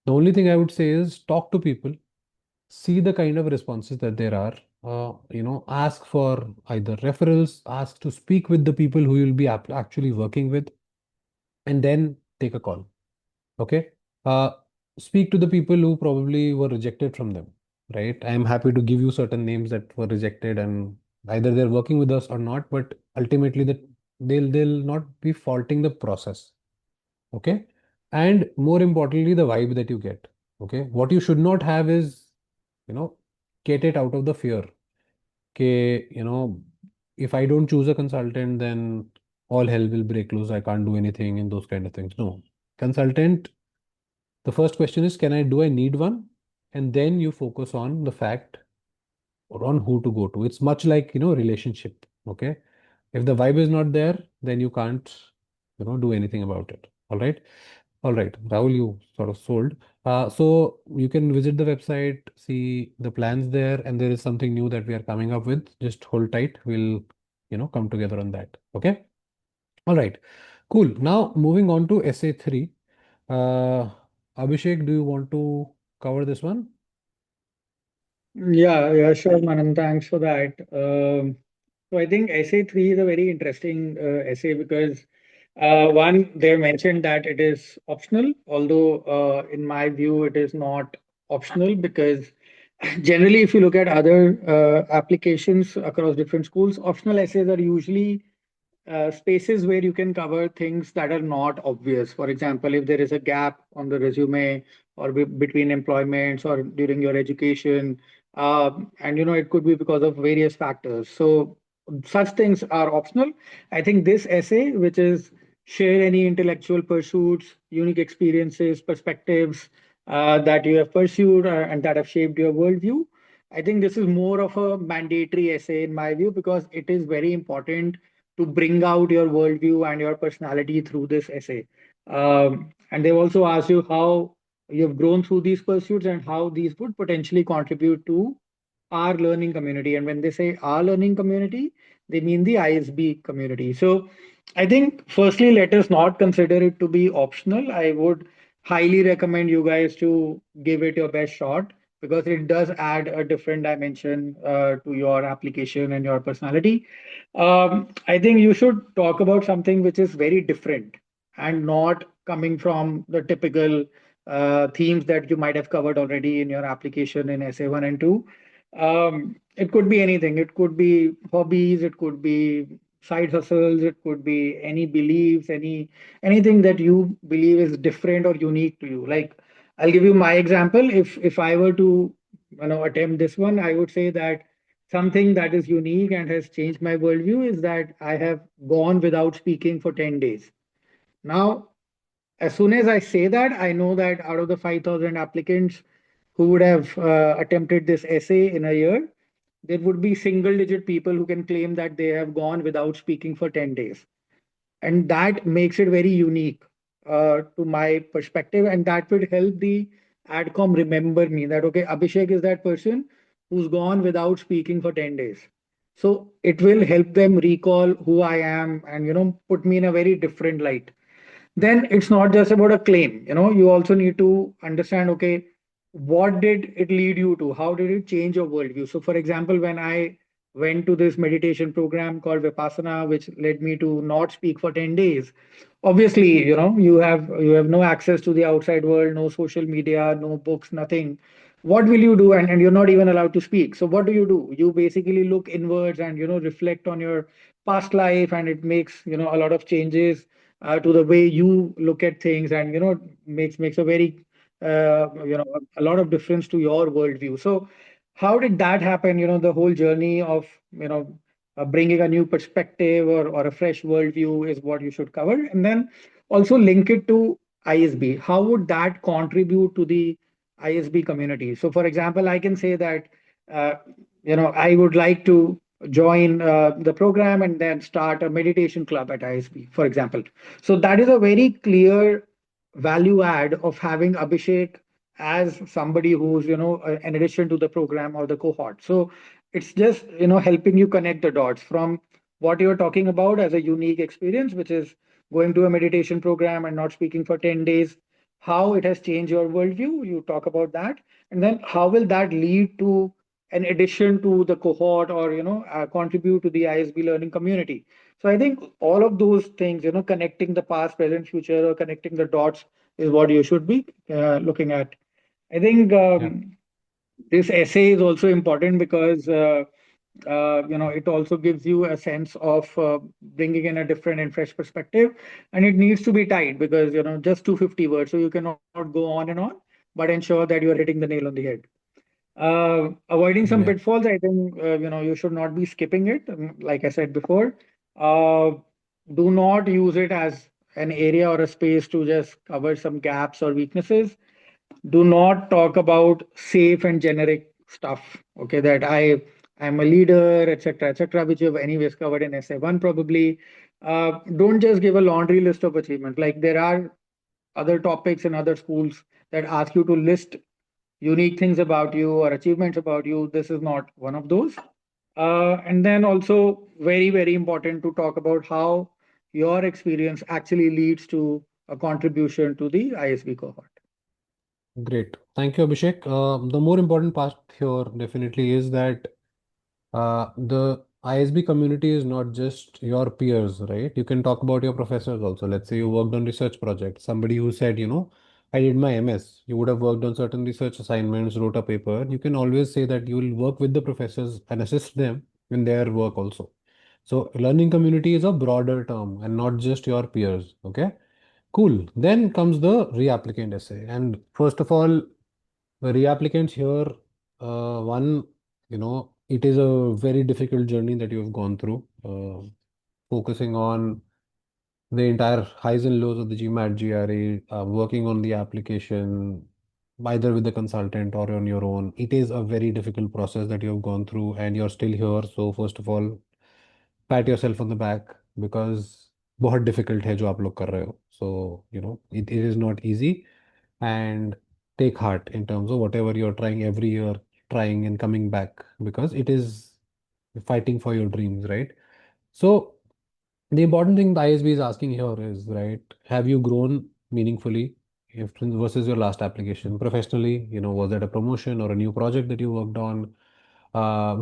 The only thing I would say is talk to people, see the kind of responses that there are. Ask for either referrals, ask to speak with the people who you'll be actually working with, and then take a call. Okay. Uh, Speak to the people who probably were rejected from them, right? I am happy to give you certain names that were rejected, and either they're working with us or not, but ultimately that they'll not be faulting the process. Okay. And more importantly, the vibe that you get. Okay. What you should not have is, you know, get it out of the fear. Okay, if I don't choose a consultant, then all hell will break loose. I can't do anything and those kind of things. No. Consultant, the first question is, do I need one? And then you focus on the fact or on who to go to. It's much like, relationship. Okay. If the vibe is not there, then you can't, do anything about it. All right. All right. Rahul, you sort of sold. So you can visit the website, see the plans there, and there is something new that we are coming up with. Just hold tight. We'll, come together on that. Okay. All right. Cool. Now moving on to essay 3. Uh, Abhishek, do you want to cover this one? Yeah, yeah, sure, Manan. Thanks for that. So I think essay three is a very interesting essay because one, they mentioned that it is optional, although in my view, it is not optional because generally, if you look at other applications across different schools, optional essays are usually spaces where you can cover things that are not obvious. For example, if there is a gap on the resume or between employments or during your education, and it could be because of various factors. So such things are optional. I think this essay, which is share any intellectual pursuits, unique experiences, perspectives that you have pursued and that have shaped your worldview. I think this is more of a mandatory essay in my view because it is very important to bring out your worldview and your personality through this essay. And they also ask you how you've grown through these pursuits and how these would potentially contribute to our learning community. And when they say our learning community, they mean the ISB community. So I think, firstly, let us not consider it to be optional. I would highly recommend you guys to give it your best shot because it does add a different dimension to your application and your personality. I think you should talk about something which is very different and not coming from the typical themes that you might have covered already in your application in SA 1 and 2. It could be anything. It could be hobbies, it could be side hustles, it could be any beliefs, anything that you believe is different or unique to you. Like I'll give you my example. If I were to attempt this one, I would say that something that is unique and has changed my worldview is that I have gone without speaking for 10 days. Now, as soon as I say that, I know that out of the 5,000 applicants who would have attempted this essay in a year, there would be single digit people who can claim that they have gone without speaking for 10 days. And that makes it very unique to my perspective. And that would help the AdCom remember me that, okay, Abhishek is that person who's gone without speaking for 10 days. So it will help them recall who I am and, put me in a very different light. Then it's not just about a claim. You also need to understand, okay, what did it lead you to? How did it change your worldview? So for example, when I went to this meditation program called Vipassana, which led me to not speak for 10 days, obviously, you have no access to the outside world, no social media, no books, nothing. What will you do? And you're not even allowed to speak. So what do? You basically look inwards and reflect on your past life, and it makes a lot of changes to the way you look at things, and makes a very a lot of difference to your worldview. So how did that happen? The whole journey of bringing a new perspective or a fresh worldview is what you should cover, and then also link it to ISB. How would that contribute to the ISB community? So for example, I can say that uh, I would like to join the program and then start a meditation club at ISB, for example. So that is a very clear value add of having Abhishek as somebody who's, in addition to the program or the cohort. So it's just, helping you connect the dots from what you're talking about as a unique experience, which is going to a meditation program and not speaking for 10 days, how it has changed your worldview. You talk about that. And then how will that lead to an addition to the cohort or, contribute to the ISB learning community. So I think all of those things, connecting the past, present, future, or connecting the dots is what you should be looking at. I think Yeah, this essay is also important because it also gives you a sense of bringing in a different and fresh perspective, and it needs to be tight because just 250 words, so you cannot go on and on, but ensure that you are hitting the nail on the head. Avoiding some yeah, pitfalls, I think you should not be skipping it. Like I said before, uh, do not use it as an area or a space to just cover some gaps or weaknesses. Do not talk about safe and generic stuff. Okay, that I'm a leader, etc., which you have anyways covered in essay one probably. Don't just give a laundry list of achievements. Like there are other topics in other schools that ask you to list unique things about you or achievements about you. This is not one of those. And then also very, very important to talk about how your experience actually leads to a contribution to the ISB cohort. great. Thank you, Abhishek. The more important part here definitely is that the ISB community is not just your peers, right? You can talk about your professors also. Let's say you worked on research project. Somebody who said, I did my MS. You would have worked on certain research assignments, wrote a paper. You can always say that you will work with the professors and assist them in their work also. So learning community is a broader term and not just your peers. Okay, cool. Then comes the reapplicant essay. And first of all, the reapplicants here, one, it is a very difficult journey that you have gone through, focusing on the entire highs and lows of the GMAT GRE, working on the application, either with the consultant or on your own. It is a very difficult process that you have gone through, and you're still here. So first of all, pat yourself on the back because बहुत difficult है जो आप लोग कर रहे हो. So it is not easy, and take heart in terms of whatever you're trying every year, trying and coming back because it is fighting for your dreams, right? So the important thing the ISB is asking here is, right, have you grown meaningfully if versus your last application professionally? Was that a promotion or a new project that you worked on?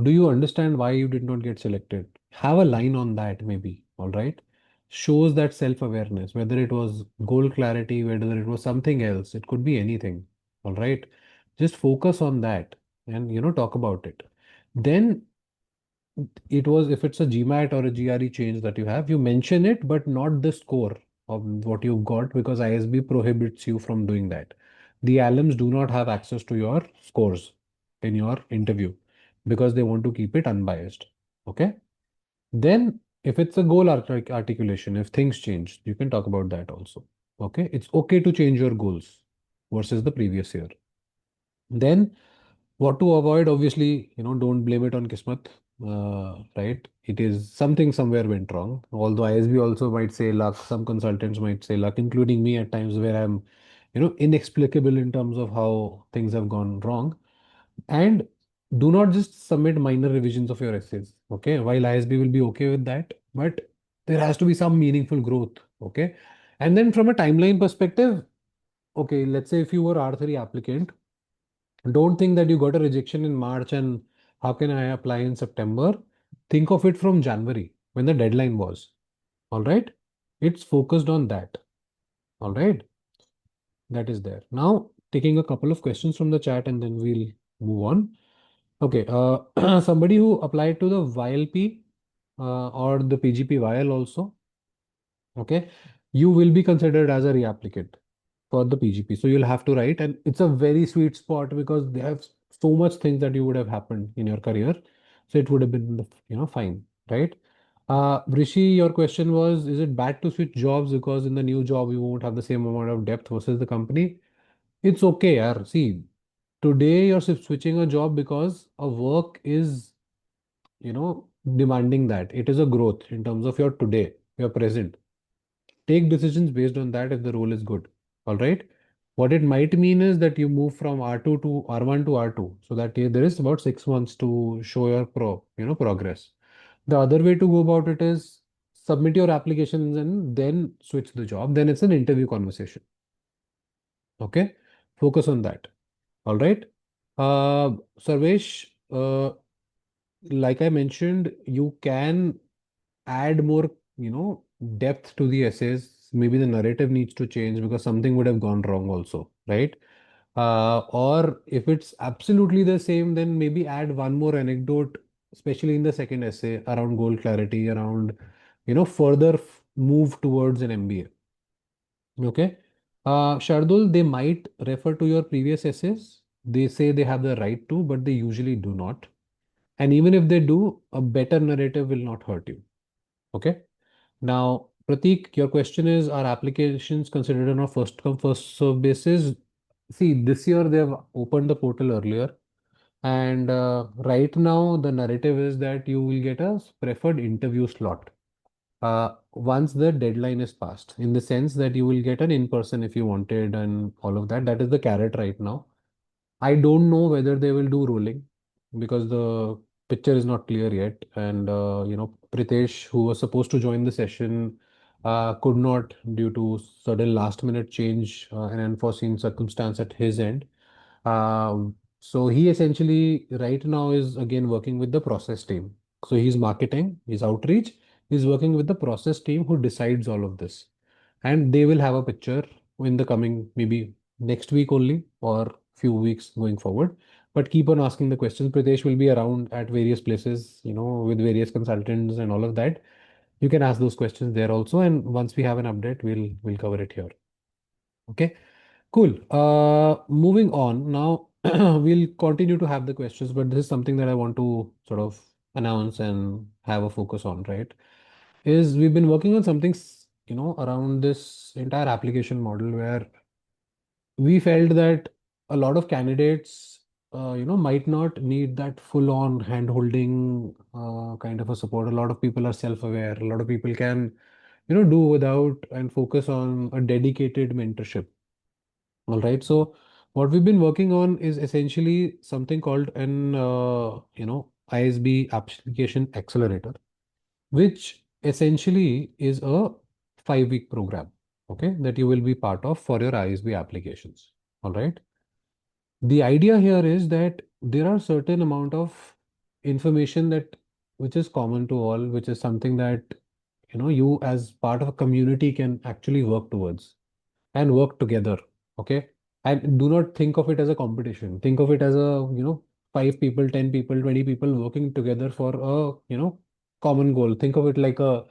Do you understand why you did not get selected? Have a line on that, maybe. All right. Shows that self-awareness, whether it was goal clarity, whether it was something else, it could be anything. All right. Just focus on that and, talk about it. Then it was, if it's a GMAT or a GRE change that you have, you mention it, but not the score of what you've got because ISB prohibits you from doing that. The alums do not have access to your scores in your interview because they want to keep it unbiased. Okay. Then, if it's a goal articulation, if things change, you can talk about that also. Okay. It's okay to change your goals versus the previous year. Then, what to avoid? Obviously, don't blame it on Kismet, right? It is something somewhere went wrong. Although ISB also might say luck, some consultants might say luck, including me at times where I'm, inexplicable in terms of how things have gone wrong. And do not just submit minor revisions of your essays. Okay, while ISB will be okay with that, but there has to be some meaningful growth. Okay, and then from a timeline perspective, okay, let's say if you were R3 applicant, don't think that you got a rejection in March and how can I apply in September? Think of it from January when the deadline was. All right. It's focused on that. All right. That is there. Now, taking a couple of questions from the chat and then we'll move on. Okay. Somebody who applied to the YLP or the PGP YL also. Okay. You will be considered as a reapplicant for the PGP. So you'll have to write, and it's a very sweet spot because they have so much things that you would have happened in your career. So it would have been, fine, right? Rishi, your question was, is it bad to switch jobs because in the new job you won't have the same amount of depth versus the company? It's okay, yaar. See, today you're switching a job because a work is, demanding that. It is a growth in terms of your today, your present. Take decisions based on that if the role is good. All right. What it might mean is that you move from R2 to R1 to R2. So that there is about 6 months to show your progress. The other way to go about it is submit your applications and then switch the job. Then it's an interview conversation. Okay. Focus on that. All right. Sarvesh, like I mentioned, you can add more, depth to the essays. Maybe the narrative needs to change because something would have gone wrong also, right? Or if it's absolutely the same, then maybe add one more anecdote, especially in the second essay around goal clarity, around, further move towards an MBA. Okay. Shardul, they might refer to your previous essays. They say they have the right to, but they usually do not. And even if they do, a better narrative will not hurt you. Okay. Now, Pratik, your question is, are applications considered on a first come, first serve basis? See, this year they have opened the portal earlier. And right now, the narrative is that you will get a preferred interview slot once the deadline is passed, in the sense that you will get an in-person if you wanted and all of that. That is the carrot right now. I don't know whether they will do rolling because the picture is not clear yet. And, Pritesh, who was supposed to join the session, could not due to sudden last minute change and unforeseen circumstance at his end. So he essentially right now is again working with the process team. So he's marketing, he's outreach, he's working with the process team who decides all of this. And they will have a picture in the coming maybe next week only or few weeks going forward. But keep on asking the questions. Pritesh will be around at various places, with various consultants and all of that. You can ask those questions there also. And once we have an update, we'll cover it here. Okay, cool. Moving on now, we'll continue to have the questions, but this is something that I want to sort of announce and have a focus on, right? Is we've been working on something, around this entire application model where we felt that a lot of candidates, might not need that full-on hand-holding kind of a support. A lot of people are self-aware. A lot of people can, do without and focus on a dedicated mentorship. All right. So what we've been working on is essentially something called an, ISB application accelerator, which essentially is a 5-week program, okay, that you will be part of for your ISB applications. All right. The idea here is that there are certain amount of information that which is common to all, which is something that you as part of a community can actually work towards and work together. Okay. And do not think of it as a competition. Think of it as a, 5 people, 10 people, 20 people working together for a, common goal. Think of it like a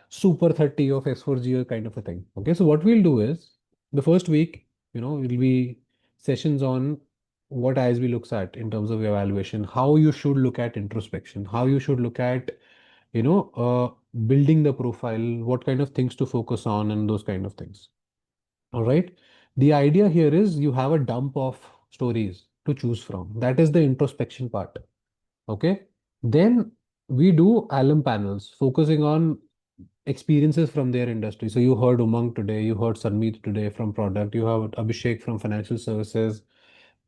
super 30 of S4G kind of a thing. Okay. So what we'll do is the first week, will be sessions on what ISB looks at in terms of evaluation, how you should look at introspection, how you should look at, building the profile, what kind of things to focus on, and those kind of things. All right. The idea here is you have a dump of stories to choose from. That is the introspection part. Okay. Then we do alum panels focusing on experiences from their industry. So you heard Umang today, you heard Sanmeet today from product, you have Abhishek from financial services,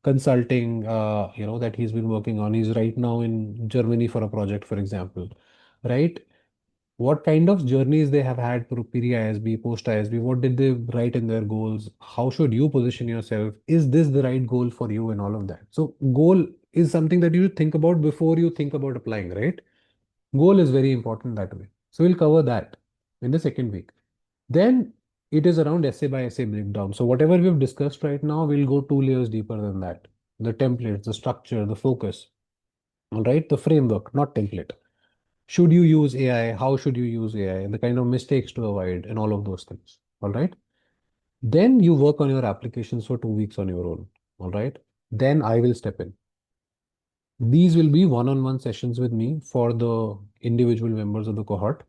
consulting, that he's been working on. He's right now in Germany for a project, for example, right? What kind of journeys they have had pre-ISB, post-ISB, what did they write in their goals? How should you position yourself? Is this the right goal for you and all of that? So goal is something that you think about before you think about applying, right? Goal is very important that way. So we'll cover that in the second week. Then it is around essay by essay breakdown. So whatever we've discussed right now, we'll go 2 layers deeper than that. The templates, the structure, the focus, all right? The framework, not template. Should you use AI? How should you use AI? The kind of mistakes to avoid and all of those things. All right. Then you work on your applications for 2 weeks on your own. All right. Then I will step in. These will be one-on-one sessions with me for the individual members of the cohort,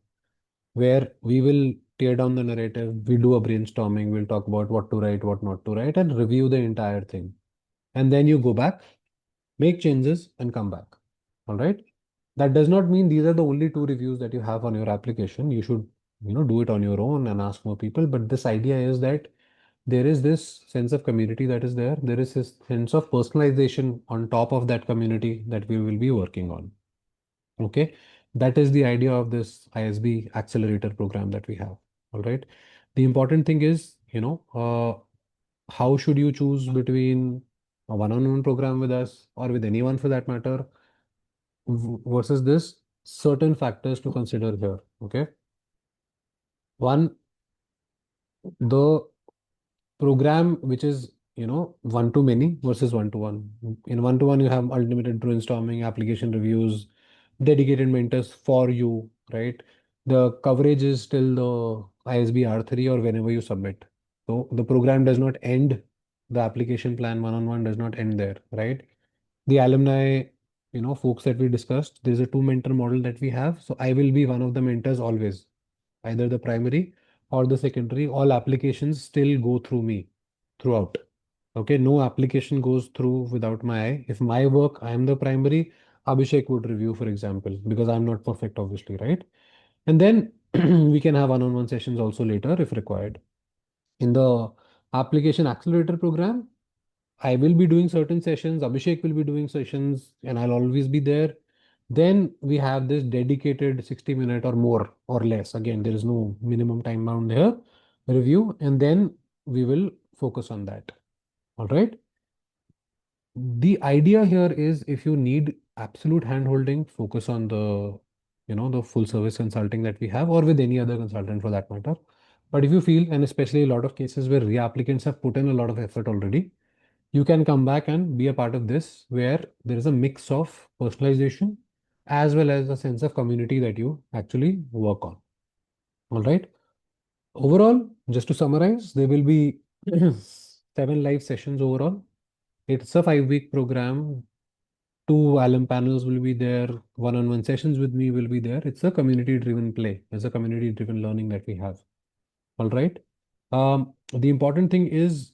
where we will tear down the narrative. We do a brainstorming. We'll talk about what to write, what not to write, and review the entire thing. And then you go back, make changes, and come back. All right. That does not mean these are the only 2 reviews that you have on your application. You should, do it on your own and ask more people. But this idea is that there is this sense of community that is there. There is this sense of personalization on top of that community that we will be working on. Okay. That is the idea of this ISB accelerator program that we have. All right. The important thing is, how should you choose between a one-on-one program with us or with anyone for that matter versus this certain factors to consider here. Okay. One, the program which is, one to many versus one to one. In one to one, you have unlimited brainstorming, application reviews, dedicated mentors for you, right? The coverage is till the ISB R3 or whenever you submit. So the program does not end, the application plan one on one does not end there, right? The alumni, folks that we discussed, there's a 2 mentor model that we have. So I will be one of the mentors always, either the primary or the secondary. All applications still go through me throughout. Okay, no application goes through without my eye. If my work, I am the primary, Abhishek would review, for example, because I'm not perfect, obviously, right? And then we can have one-on-one sessions also later if required. In the application accelerator program, I will be doing certain sessions, Abhishek will be doing sessions, and I'll always be there. Then we have this dedicated 60-minute or more or less. Again, there is no minimum time bound here, review, and then we will focus on that. All right. The idea here is if you need absolute hand-holding, focus on the, the full service consulting that we have, or with any other consultant for that matter. But if you feel, and especially a lot of cases where reapplicants have put in a lot of effort already, you can come back and be a part of this, where there is a mix of personalization as well as a sense of community that you actually work on. All right. Overall, just to summarize, there will be 7 live sessions overall. It's a 5-week program. Two alum panels will be there. One-on-one sessions with me will be there. It's a community-driven play. It's a community-driven learning that we have. All right. The important thing is,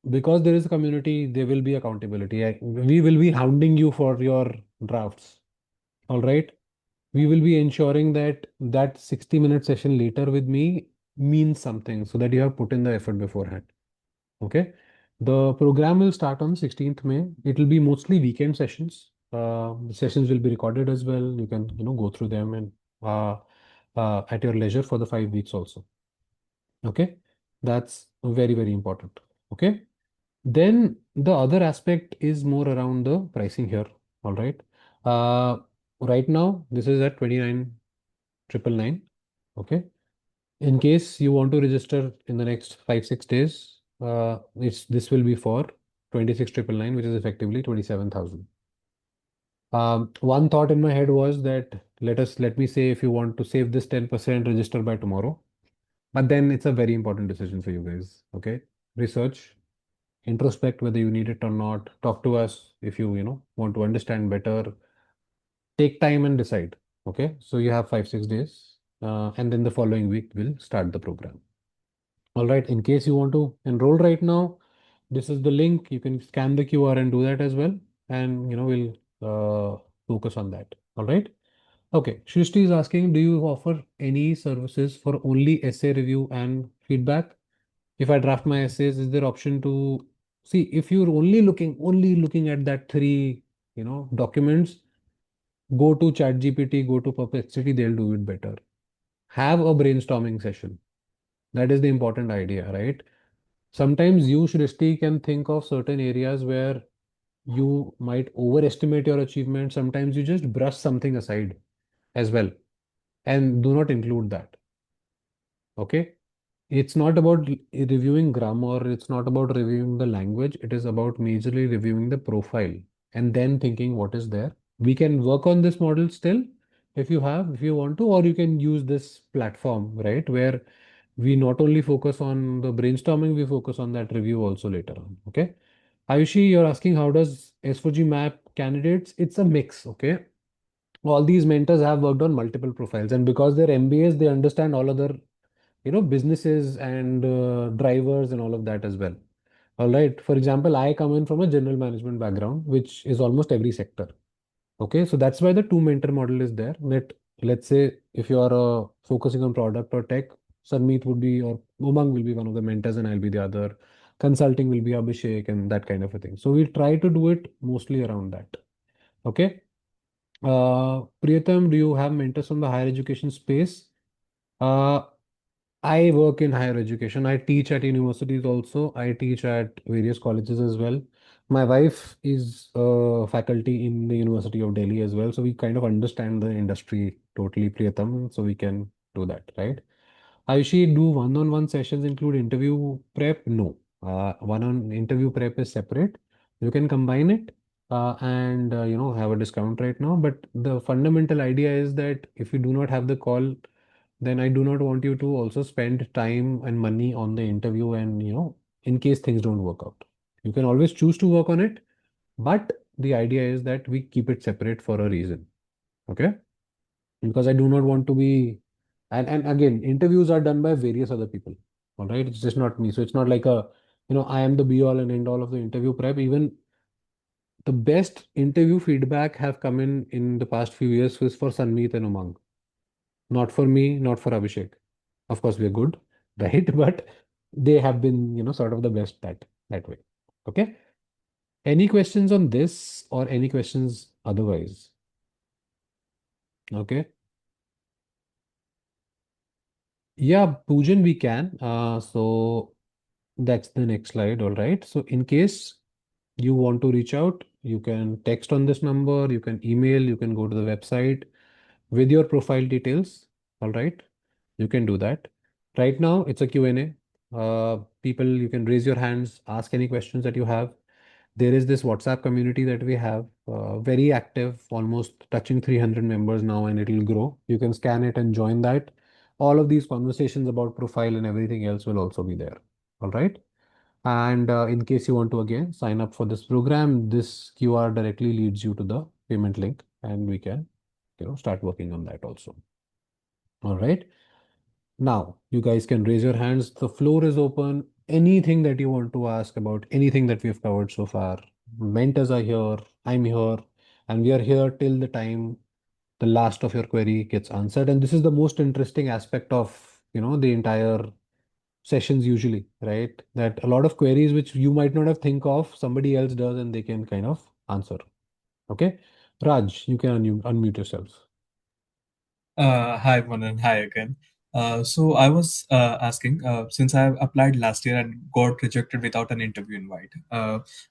because there is a community, there will be accountability. We will be hounding you for your drafts. All right. We will be ensuring that that 60-minute session later with me means something, so that you have put in the effort beforehand. Okay. The program will start on 16th May. It will be mostly weekend sessions. The sessions will be recorded as well. You can, go through them and at your leisure for the 5 weeks also. Okay. That's very, very important. Okay. Then the other aspect is more around the pricing here. All right. Uh, right now, this is at 29,999. Okay. In case you want to register in the next 5-6 days, this will be for 26,999, which is effectively 27,000. One thought in my head was that let me say, if you want to save this 10%, register by tomorrow. But then it's a very important decision for you guys. Okay. Research, introspect whether you need it or not. Talk to us if you want to understand better. Take time and decide. Okay. So you have 5-6 days, and then the following week we'll start the program. All right. In case you want to enroll right now, this is the link. You can scan the QR and do that as well. And we'll focus on that. All right. Okay. Shrishti is asking, do you offer any services for only essay review and feedback? If I draft my essays, is there option to see if you're only looking at that three, documents, go to ChatGPT, go to Perplexity, they'll do it better. Have a brainstorming session. That is the important idea, right? Sometimes you, Shrishti, can think of certain areas where you might overestimate your achievement. Sometimes you just brush something aside as well and do not include that. Okay. It's not about reviewing grammar, it's not about reviewing the language, it is about majorly reviewing the profile and then thinking what is there. We can work on this model still if you want to, or you can use this platform, right? Where we not only focus on the brainstorming, we focus on that review also later on. Okay. Ayushi, you're asking how does S4G map candidates? It's a mix. Okay. All these mentors have worked on multiple profiles, and because they're MBAs, they understand all other businesses and drivers and all of that as well. All right. For example, I come in from a general management background, which is almost every sector. Okay. So that's why the two mentor model is there. Let's say if you are focusing on product or tech, Sanmeet would be, or Umang will be one of the mentors and I'll be the other. Consulting will be Abhishek and that kind of a thing. So we try to do it mostly around that. Okay. Priyatam, do you have mentors from the higher education space? Uh, I work in higher education. I teach at universities also. I teach at various colleges as well. My wife is faculty in the University of Delhi as well. So we kind of understand the industry totally, Priyatam. So we can do that, right? Ayushi, do one-on-one sessions include interview prep? No. One-on interview prep is separate. You can combine it and have a discount right now. But the fundamental idea is that if you do not have the call, then I do not want you to also spend time and money on the interview and, in case things don't work out. You can always choose to work on it, but the idea is that we keep it separate for a reason. Okay? Because I do not want to be, and again, interviews are done by various other people. All right? It's just not me. So it's not like I am the be all and end all of the interview prep. Even the best interview feedback have come in the past few years was for Sanmeet and Umang. Not for me, not for Abhishek. Of course, we are good, right? But they have been, sort of the best that way. Okay. Any questions on this or any questions otherwise? Okay. Yeah, Poojan, we can. So that's the next slide. All right. So in case you want to reach out, you can text on this number, you can email, you can go to the website with your profile details. All right. You can do that. Right now, it's a Q&A. People, you can raise your hands, ask any questions that you have. There is this WhatsApp community that we have, very active, almost touching 300 members now, and it'll grow. You can scan it and join that. All of these conversations about profile and everything else will also be there. All right. And in case you want to again sign up for this program, this QR directly leads you to the payment link, and we can, start working on that also. All right. Now, you guys can raise your hands. The floor is open. Anything that you want to ask about anything that we've covered so far. Mentors are here, I'm here, and we are here till the time the last of your query gets answered. And this is the most interesting aspect of, the entire sessions usually, right? That a lot of queries which you might not have think of, somebody else does and they can kind of answer. Okay. Raj, you can unmute yourself. Hi, Manan. Hi again. So I was asking, since I have applied last year and got rejected without an interview invite,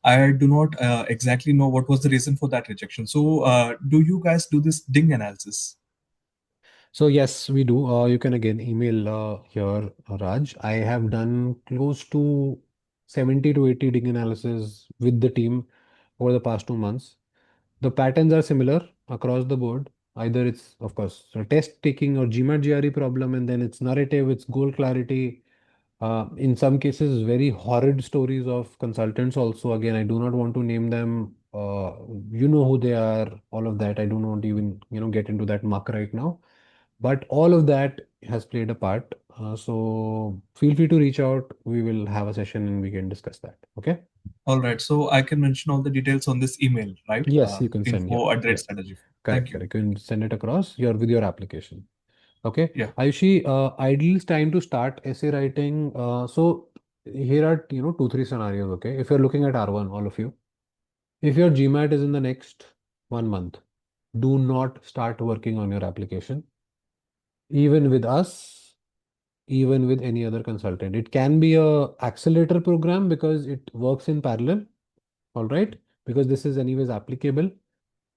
I do not exactly know what was the reason for that rejection. So do you guys do this ding analysis? So yes, we do. You can again email here, Raj. I have done close to 70 to 80 dig analysis with the team over the past 2 months. The patterns are similar across the board. Either it's, of course, a test taking or GMAT GRE problem, and then it's narrative, it's goal clarity. In some cases, very horrid stories of consultants also. Again, I do not want to name them. You know who they are, all of that. I do not even, get into that muck right now. But all of that has played a part. So feel free to reach out. We will have a session and we can discuss that. Okay. All right. So I can mention all the details on this email, right? Yes, you can send. Yeah. Info at Yeah. strategy. Correct. Thank you. Correct. You can send it across your with your application. Okay. Yeah. Ayushi, ideal time to start essay writing. So here are, 2, 3 scenarios. Okay. If you're looking at R1, all of you, if your GMAT is in the next 1 month, do not start working on your application. Even with us, even with any other consultant. It can be a accelerator program because it works in parallel, all right? Because this is anyways applicable,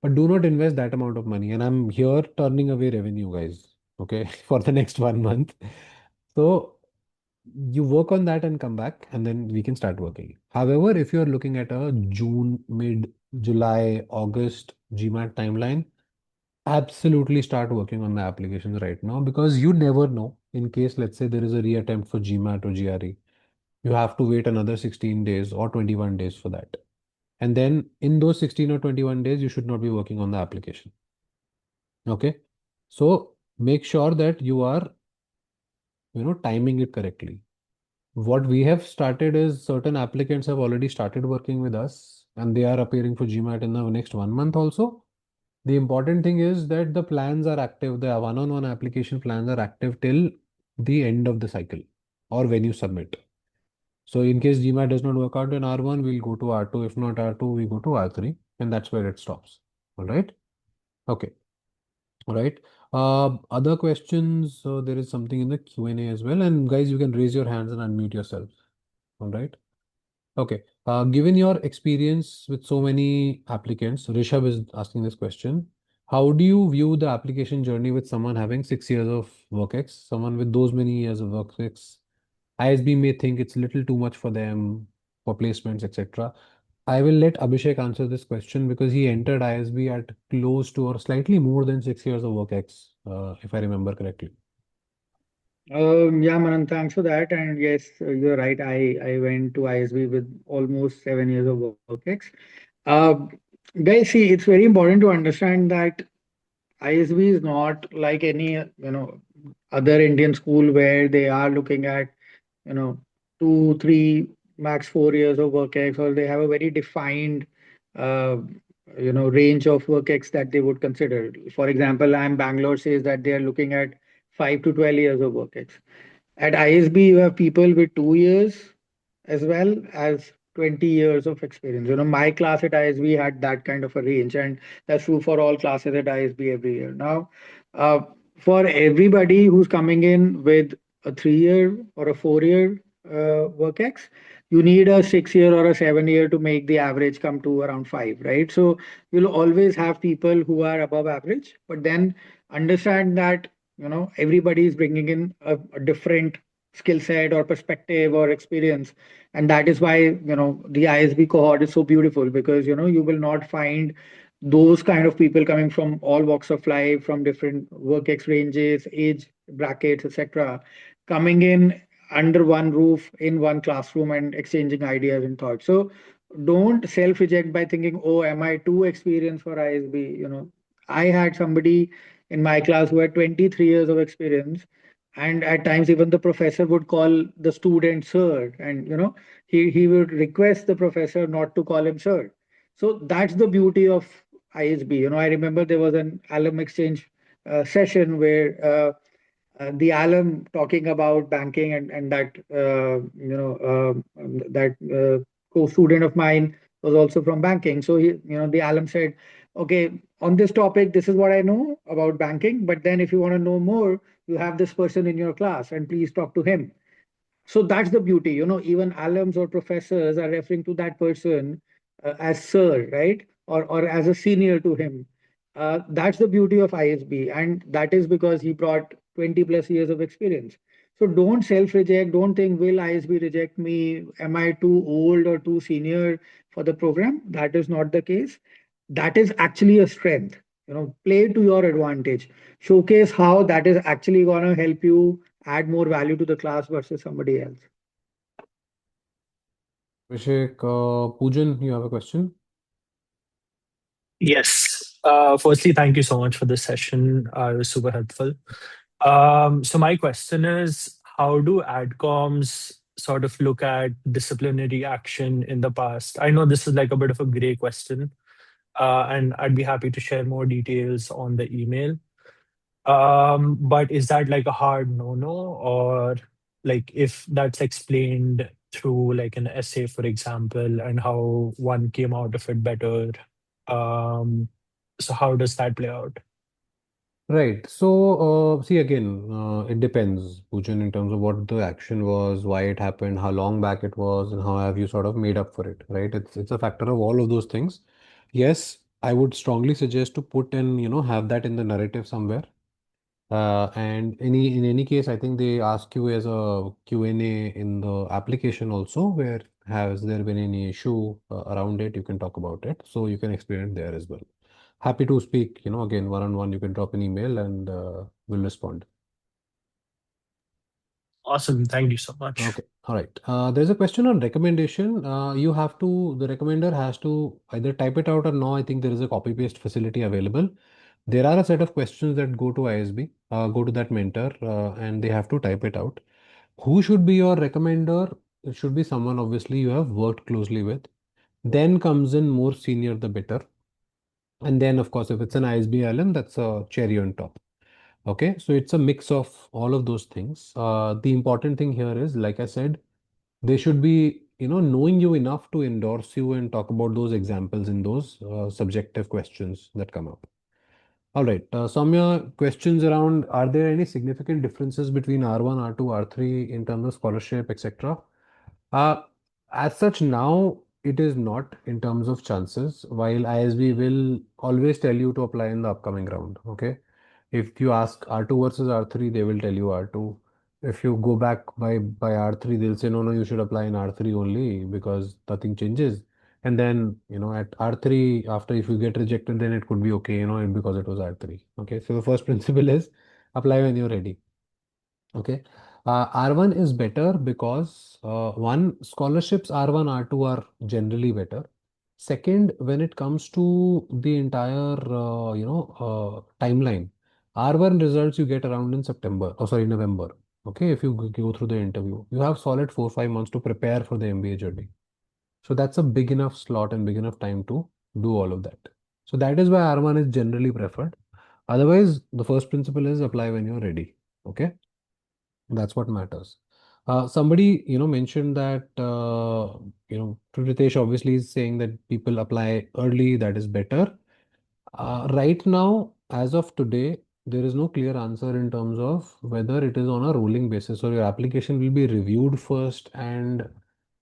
but do not invest that amount of money. And I'm here turning away revenue, guys, okay, for the next 1 month. So you work on that and come back, and then we can start working. However, if you're looking at a June, mid July, August GMAT timeline, absolutely start working on the applications right now, because you never know, in case let's say there is a reattempt for GMAT or GRE, you have to wait another 16 days or 21 days for that. And then in those 16 or 21 days, you should not be working on the application. Okay. So make sure that you are, timing it correctly. What we have started is certain applicants have already started working with us and they are appearing for GMAT in the next 1 month also. The important thing is that the plans are active, the one-on-one application plans are active till the end of the cycle or when you submit. So in case GMAT does not work out in R1, we'll go to R2. If not R2, we go to R3, and that's where it stops. All right. Okay. All right. Other questions? There is something in the Q&A as well. And guys, you can raise your hands and unmute yourself. All right. Okay. Given your experience with so many applicants, Rishabh is asking this question. How do you view the application journey with someone having 6 years of work someone with those many years of work ISB may think it's little too much for them for placements, etc. I will let Abhishek answer this question because he entered ISB at close to or slightly more than 6 years of work if I remember correctly. Yeah, Manan, thanks for that. And yes, you're right. I went to ISB with almost 7 years of WorkX. Uh, guys, see, it's very important to understand that ISB is not like any, other Indian school where they are looking at, 2, 3, max 4 years of WorkX, or they have a very defined, uh, range of WorkX that they would consider. For example, I'm Bangalore says that they are looking at 5 to 12 years of WorkX. At ISB, you have people with 2 years as well as 20 years of experience. My class at ISB had that kind of a range, and that's true for all classes at ISB every year. Now, uh, for everybody who's coming in with a 3 year or a 4 year WorkX, you need a 6 year or a 7 year to make the average come to around five, right? So you'll always have people who are above average, but then understand that everybody is bringing in a different skill set or perspective or experience. And that is why, the ISB cohort is so beautiful, because, you will not find those kind of people coming from all walks of life, from different work ranges, age brackets, etc., coming in under one roof in one classroom and exchanging ideas and thoughts. So don't self reject by thinking, oh, am I too experienced for ISB? I had somebody in my class who had 23 years of experience, and at times even the professor would call the student sir, and he would request the professor not to call him sir. So that's the beauty of ISB. I remember there was an alum exchange session where the alum talking about banking, and that co-student of mine was also from banking. So the alum said, okay, on this topic, this is what I know about banking, but then if you want to know more, you have this person in your class, and please talk to him. So that's the beauty. Even alums or professors are referring to that person as sir, right? Or as a senior to him. That's the beauty of ISB. And that is because he brought 20 plus years of experience. So don't self reject. Don't think, will ISB reject me? Am I too old or too senior for the program? That is not the case. That is actually a strength. Play to your advantage. Showcase how that is actually going to help you add more value to the class versus somebody else. Abhishek, Poojan, you have a question? Yes. Firstly, thank you so much for this session. It was super helpful. So my question is, how do adcoms sort of look at disciplinary action in the past? I know this is like a bit of a gray question, and I'd be happy to share more details on the email. But is that like a hard no-no, or like if that's explained through like an essay, for example, and how one came out of it better? Um, so how does that play out? Right. So, see again, it depends, Poojan, in terms of what the action was, why it happened, how long back it was, and how have you sort of made up for it, right? It's a factor of all of those things. Yes, I would strongly suggest to put and have that in the narrative somewhere. And in any case, I think they ask you as a Q&A in the application also, where has there been any issue around it, you can talk about it. So you can explain it there as well. Happy to speak, again, one-on-one, you can drop an email and we'll respond. Awesome. Thank you so much. Okay, all right. There's a question on recommendation. The recommender has to either type it out or no. I think there is a copy paste facility available. There are a set of questions that go to ISB, go to that mentor, and they have to type it out. Who should be your recommender? It should be someone obviously you have worked closely with. Then comes in more senior, the better. And then, of course, if it's an ISB alum, that's a cherry on top. Okay, so it's a mix of all of those things. The important thing here is, like I said, they should be, knowing you enough to endorse you and talk about those examples in those subjective questions that come up. All right, Soumya, questions around, are there any significant differences between R1, R2, R3 in terms of scholarship, etc.? Uh, as such, now it is not in terms of chances, while ISB will always tell you to apply in the upcoming round. Okay. If you ask R2 versus R3, they will tell you R2. If you go back by R3, they'll say, no, no, you should apply in R3 only because nothing changes. And then, at R3, after if you get rejected, then it could be okay, because it was R3. Okay. So the first principle is apply when you're ready. Okay. R1 is better because one, scholarships R1, R2 are generally better. Second, when it comes to the entire timeline, R1 results you get around in September, oh sorry, November. Okay, if you go through the interview, you have solid 4 5 months to prepare for the MBA journey. So that's a big enough slot and big enough time to do all of that. So that is why R1 is generally preferred. Otherwise, the first principle is apply when you're ready. Okay. That's what matters. Somebody, mentioned that, Ritesh obviously is saying that people apply early, that is better. Right now, as of today, there is no clear answer in terms of whether it is on a rolling basis or your application will be reviewed first and,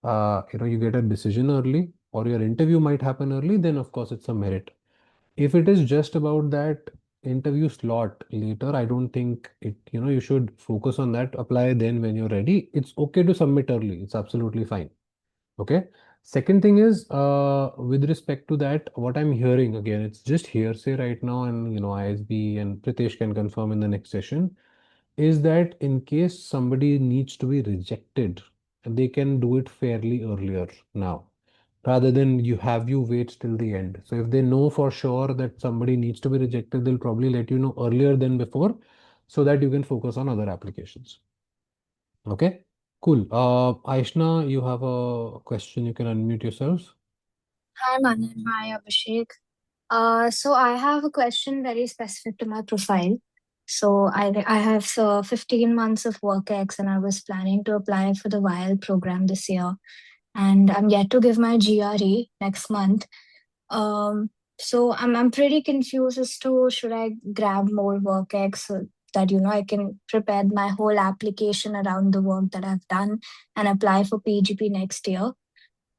you get a decision early or your interview might happen early, then of course it's a merit. If it is just about that, interview slot later, I don't think you should focus on that. Apply then when you're ready. It's okay to submit early. It's absolutely fine. Okay. Second thing is, with respect to that, what I'm hearing again, it's just hearsay right now, and ISB and Pritesh can confirm in the next session, is that in case somebody needs to be rejected, they can do it fairly earlier now, rather than you wait till the end. So if they know for sure that somebody needs to be rejected, they'll probably let you know earlier than before, so that you can focus on other applications. Okay, cool. Aishna, you have a question. You can unmute yourselves. Hi, Manan. Hi, Abhishek. So I have a question very specific to my profile. So I have 15 months of work ex, and I was planning to apply for the VIAL program this year, and I'm yet to give my GRE next month. So I'm pretty confused as to should I grab more work ex so that I can prepare my whole application around the work that I've done and apply for PGP next year,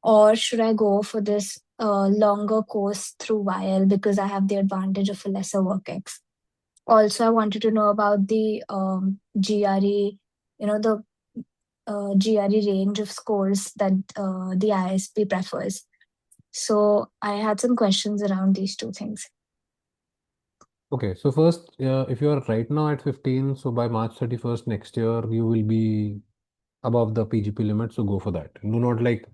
or should I go for this longer course through VIAL because I have the advantage of a lesser work ex? Also, I wanted to know about the GRE, the GRE range of scores that the ISB prefers. So I had some questions around these two things. Okay, so first, if you are right now at 15, so by March 31st next year, you will be above the PGP limit, so go for that. Do not like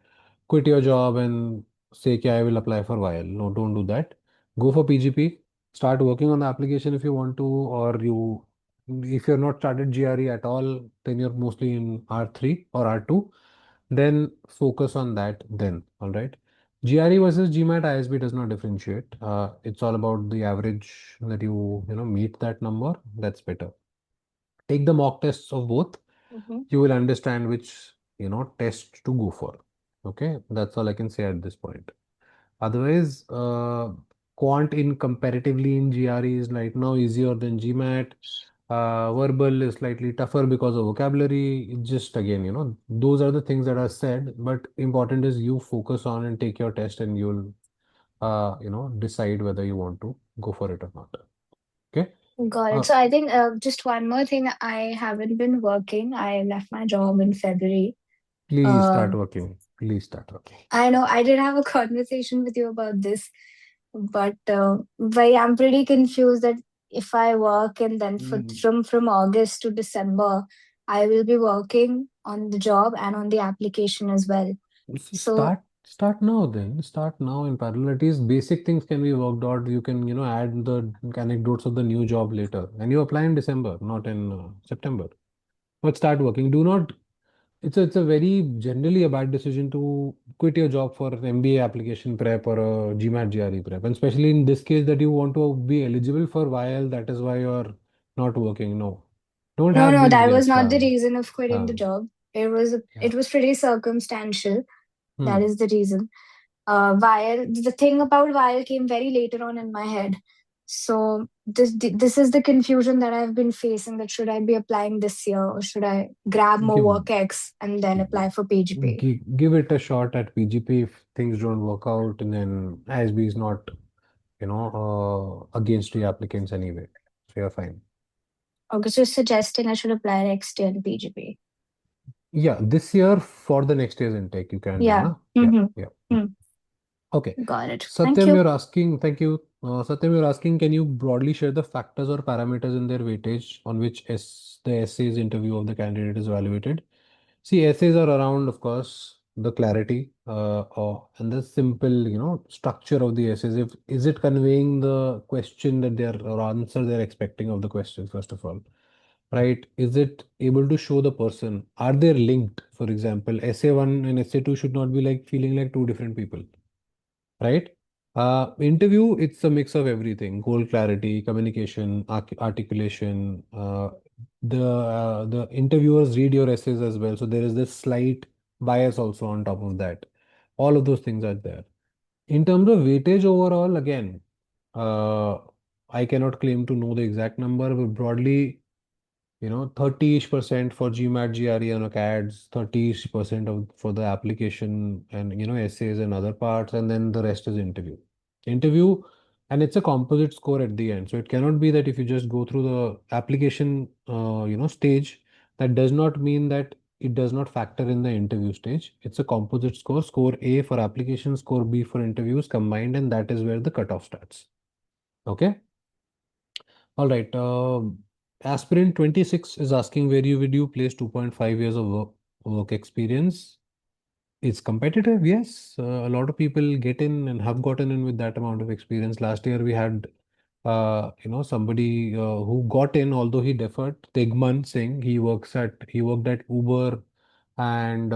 quit your job and say, "Okay, I will apply for VIAL." No, don't do that. Go for PGP. Start working on the application if you want to, or if you're not started GRE at all, then you're mostly in R3 or R2. Then focus on that then. All right. GRE versus GMAT ISB does not differentiate. It's all about the average that you meet that number. That's better. Take the mock tests of both. Mhm. You will understand which test to go for. Okay, that's all I can say at this point. Otherwise, quant in comparatively in GRE is right now easier than GMAT. Verbal is slightly tougher because of vocabulary. It just again, those are the things that are said, but important is you focus on and take your test, and you'll decide whether you want to go for it or not. Okay. Got it. Uh, So I think just one more thing. I haven't been working. I left my job in February. please start Um, working. Please start working. I know I did have a conversation with you about this, but I'm pretty confused that if I work and then Mm. from August to December, I will be working on the job and on the application as well. See, So start now then. Start now in parallel. At least basic things can be worked out. You can, add the anecdotes of the new job later. And you apply in December, not in September. But start working. Do not, it's a very generally a bad decision to quit your job for an MBA application prep or a GMAT GRE prep. And especially in this case that you want to be eligible for VIL, that is why you're not working. No. Don't no, have no, these that was regrets. not the reason of quitting the Um, job. yeah. It was pretty circumstantial. That Hmm. is the reason. The thing about VIAL came very later on in my head. So this is the confusion that I've been facing, that should I be applying this year or should I grab more Give work X and then apply for PGP? give it a shot at PGP. If things don't work out, and then ISB is not, against the applicants anyway. So you're fine. Okay, so suggesting I should apply next year in PGP. Yeah, this year for the next year's intake, you can do, Yeah. na? Yeah, Mm-hmm. yeah. Hmm. Okay. Got it. Thank Satyam, you. you're asking, thank you. Satyam, you're asking, can you broadly share the factors or parameters in their weightage on which the essays interview of the candidate is evaluated? See, essays are around, of course, the clarity and the simple, structure of the essays. If is it conveying the question that they're or answer they're expecting of the question, first of all, right? Is it able to show the person? Are they linked? For example, essay one and essay two should not be like feeling like two different people, right? Interview, it's a mix of everything: goal clarity, communication, articulation. The interviewers read your essays as well, so there is this slight bias also on top of that. All of those things are there. In terms of weightage overall, again, uh, I cannot claim to know the exact number, but broadly, 30-ish% for GMAT, GRE and CADs, 30-ish% of for the application and essays and other parts, and then the rest is interview. Interview, and it's a composite score at the end. So it cannot be that if you just go through the application, stage, that does not mean that it does not factor in the interview stage. It's a composite score, score A for application, score B for interviews combined, and that is where the cutoff starts. Okay. All right. Aspirant 26 is asking where you would you place 2.5 years of work experience. It's competitive, yes. A lot of people get in and have gotten in with that amount of experience. Last year we had, somebody who got in, although he deferred. Tegman Singh, he worked at Uber, and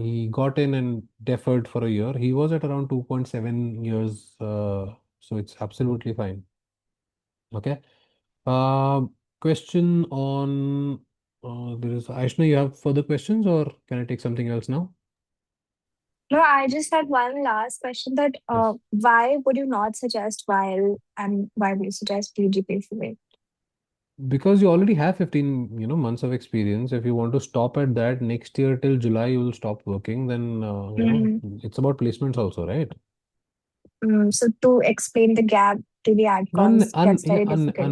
he got in and deferred for a year. He was at around 2.7 years, so it's absolutely fine. Okay. Question on there is Aishna. You have further questions, or can I take something else now? No, I just had one last question that Yes. why would you not suggest while and why would you suggest PGPCA? Because you already have 15, months of experience. If you want to stop at that next year till July, you will stop working. Then, Mm, it's about placements also, right? so to explain the gap to the outcomes gets Yeah, very difficult.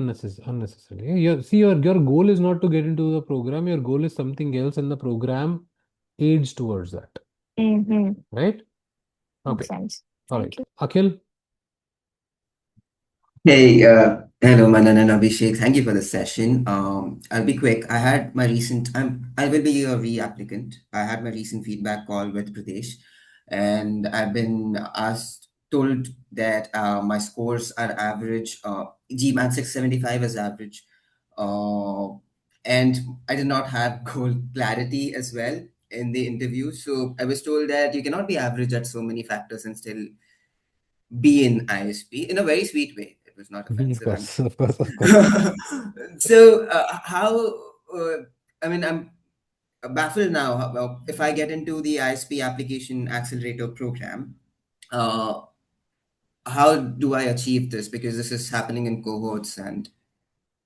unnecessarily. Your goal is not to get into the program. Your goal is something else, and the program aids towards that, Mm-hmm. right? Makes Okay. sense. All Thank right. you. Akhil. Hey, hello, Manan and Abhishek. Thank you for the session. I'll be quick. I will be a re-applicant. I had my recent feedback call with Pradesh, and I've been told that my scores are average. GMAT 675 is average, uh, and I did not have goal clarity as well in the interview. So I was told that you cannot be average at so many factors and still be in ISP in a very sweet way. It was not Of offensive. course, of course, of course. So how? I mean, I'm baffled now. If I get into the ISP application accelerator program, uh, how do I achieve this? Because this is happening in cohorts, and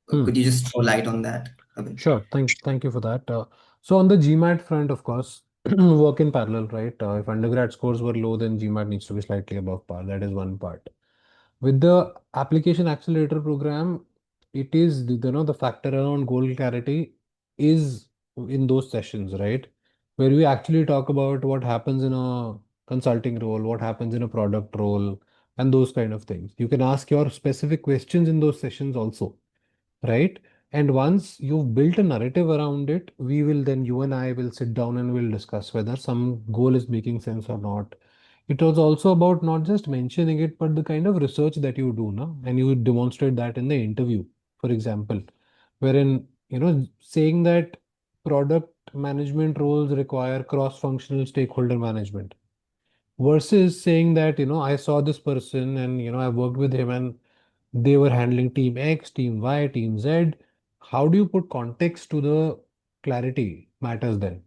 Hmm. could you just throw light on that a bit? Sure. Thank you for that. So on the GMAT front, of course, work in parallel, right? If undergrad scores were low, then GMAT needs to be slightly above par. That is one part. With the application accelerator program, it is the factor around goal clarity is in those sessions, right? Where we actually talk about what happens in a consulting role, what happens in a product role, and those kind of things. You can ask your specific questions in those sessions also, right? And once you've built a narrative around it, you and I will sit down and we'll discuss whether some goal is making sense or not. It was also about not just mentioning it, but the kind of research that you do, no? And you demonstrate that in the interview, for example, wherein, saying that product management roles require cross-functional stakeholder management versus saying that, I saw this person and, I worked with him and they were handling team X, team Y, team Z. How do you put context to the clarity matters then,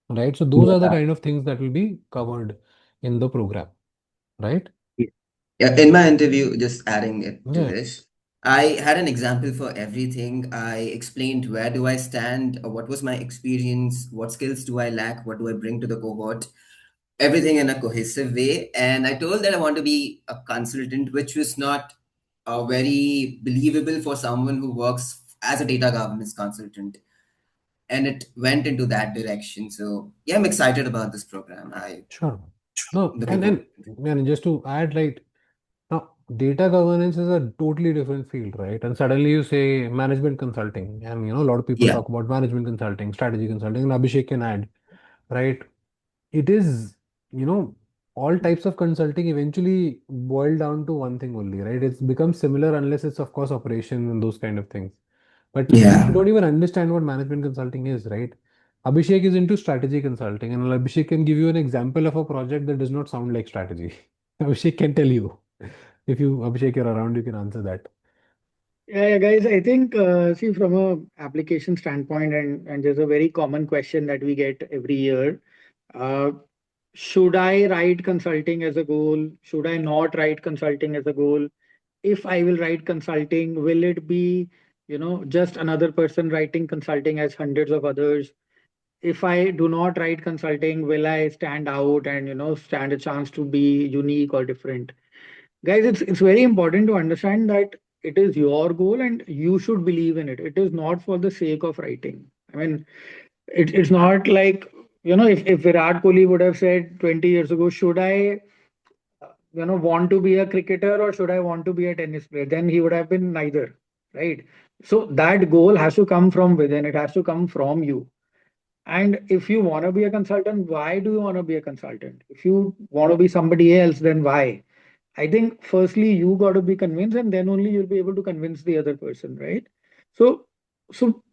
right? So those are the Yeah. kind of things that will be covered in the program, right? Yeah, in my interview, just adding it to Yeah, this, I had an example for everything. I explained where do I stand, what was my experience, what skills do I lack, what do I bring to the cohort, everything in a cohesive way. And I told that I want to be a consultant, which was not very believable for someone who works as a data governance consultant. And it went into that direction. So yeah, I'm excited about this program. I sure. No, looking and forward and to it. and just to add, like, now data governance is a totally different field, right? And suddenly you say management consulting, and a lot of people Yeah, talk about management consulting, strategy consulting, and Abhishek can add, right? It is, you know, all types of consulting eventually boil down to one thing only, right? It's become similar unless it's, of course, operation and those kind of things. But people yeah, don't even understand what management consulting is, right? Abhishek is into strategy consulting, and Abhishek can give you an example of a project that does not sound like strategy. Abhishek can tell you. If you, Abhishek, you're around, you can answer that. Yeah, guys, I think, see, from a application standpoint, and there's a very common question that we get every year. Uh, should I write consulting as a goal? Should I not write consulting as a goal? If I will write consulting, will it be, just another person writing consulting as hundreds of others? If I do not write consulting, will I stand out and, stand a chance to be unique or different? guys, it's very important to understand that it is your goal and you should believe in it. It is not for the sake of writing. I mean, it's not like, if Virat Kohli would have said 20 years ago, should I want to be a cricketer or should I want to be a tennis player, then he would have been neither, right? So that goal has to come from within, it has to come from you. And if you want to be a consultant, why do you want to be a consultant? If you want to be somebody else, then why? I think firstly you got to be convinced, and then only you'll be able to convince the other person, right? So so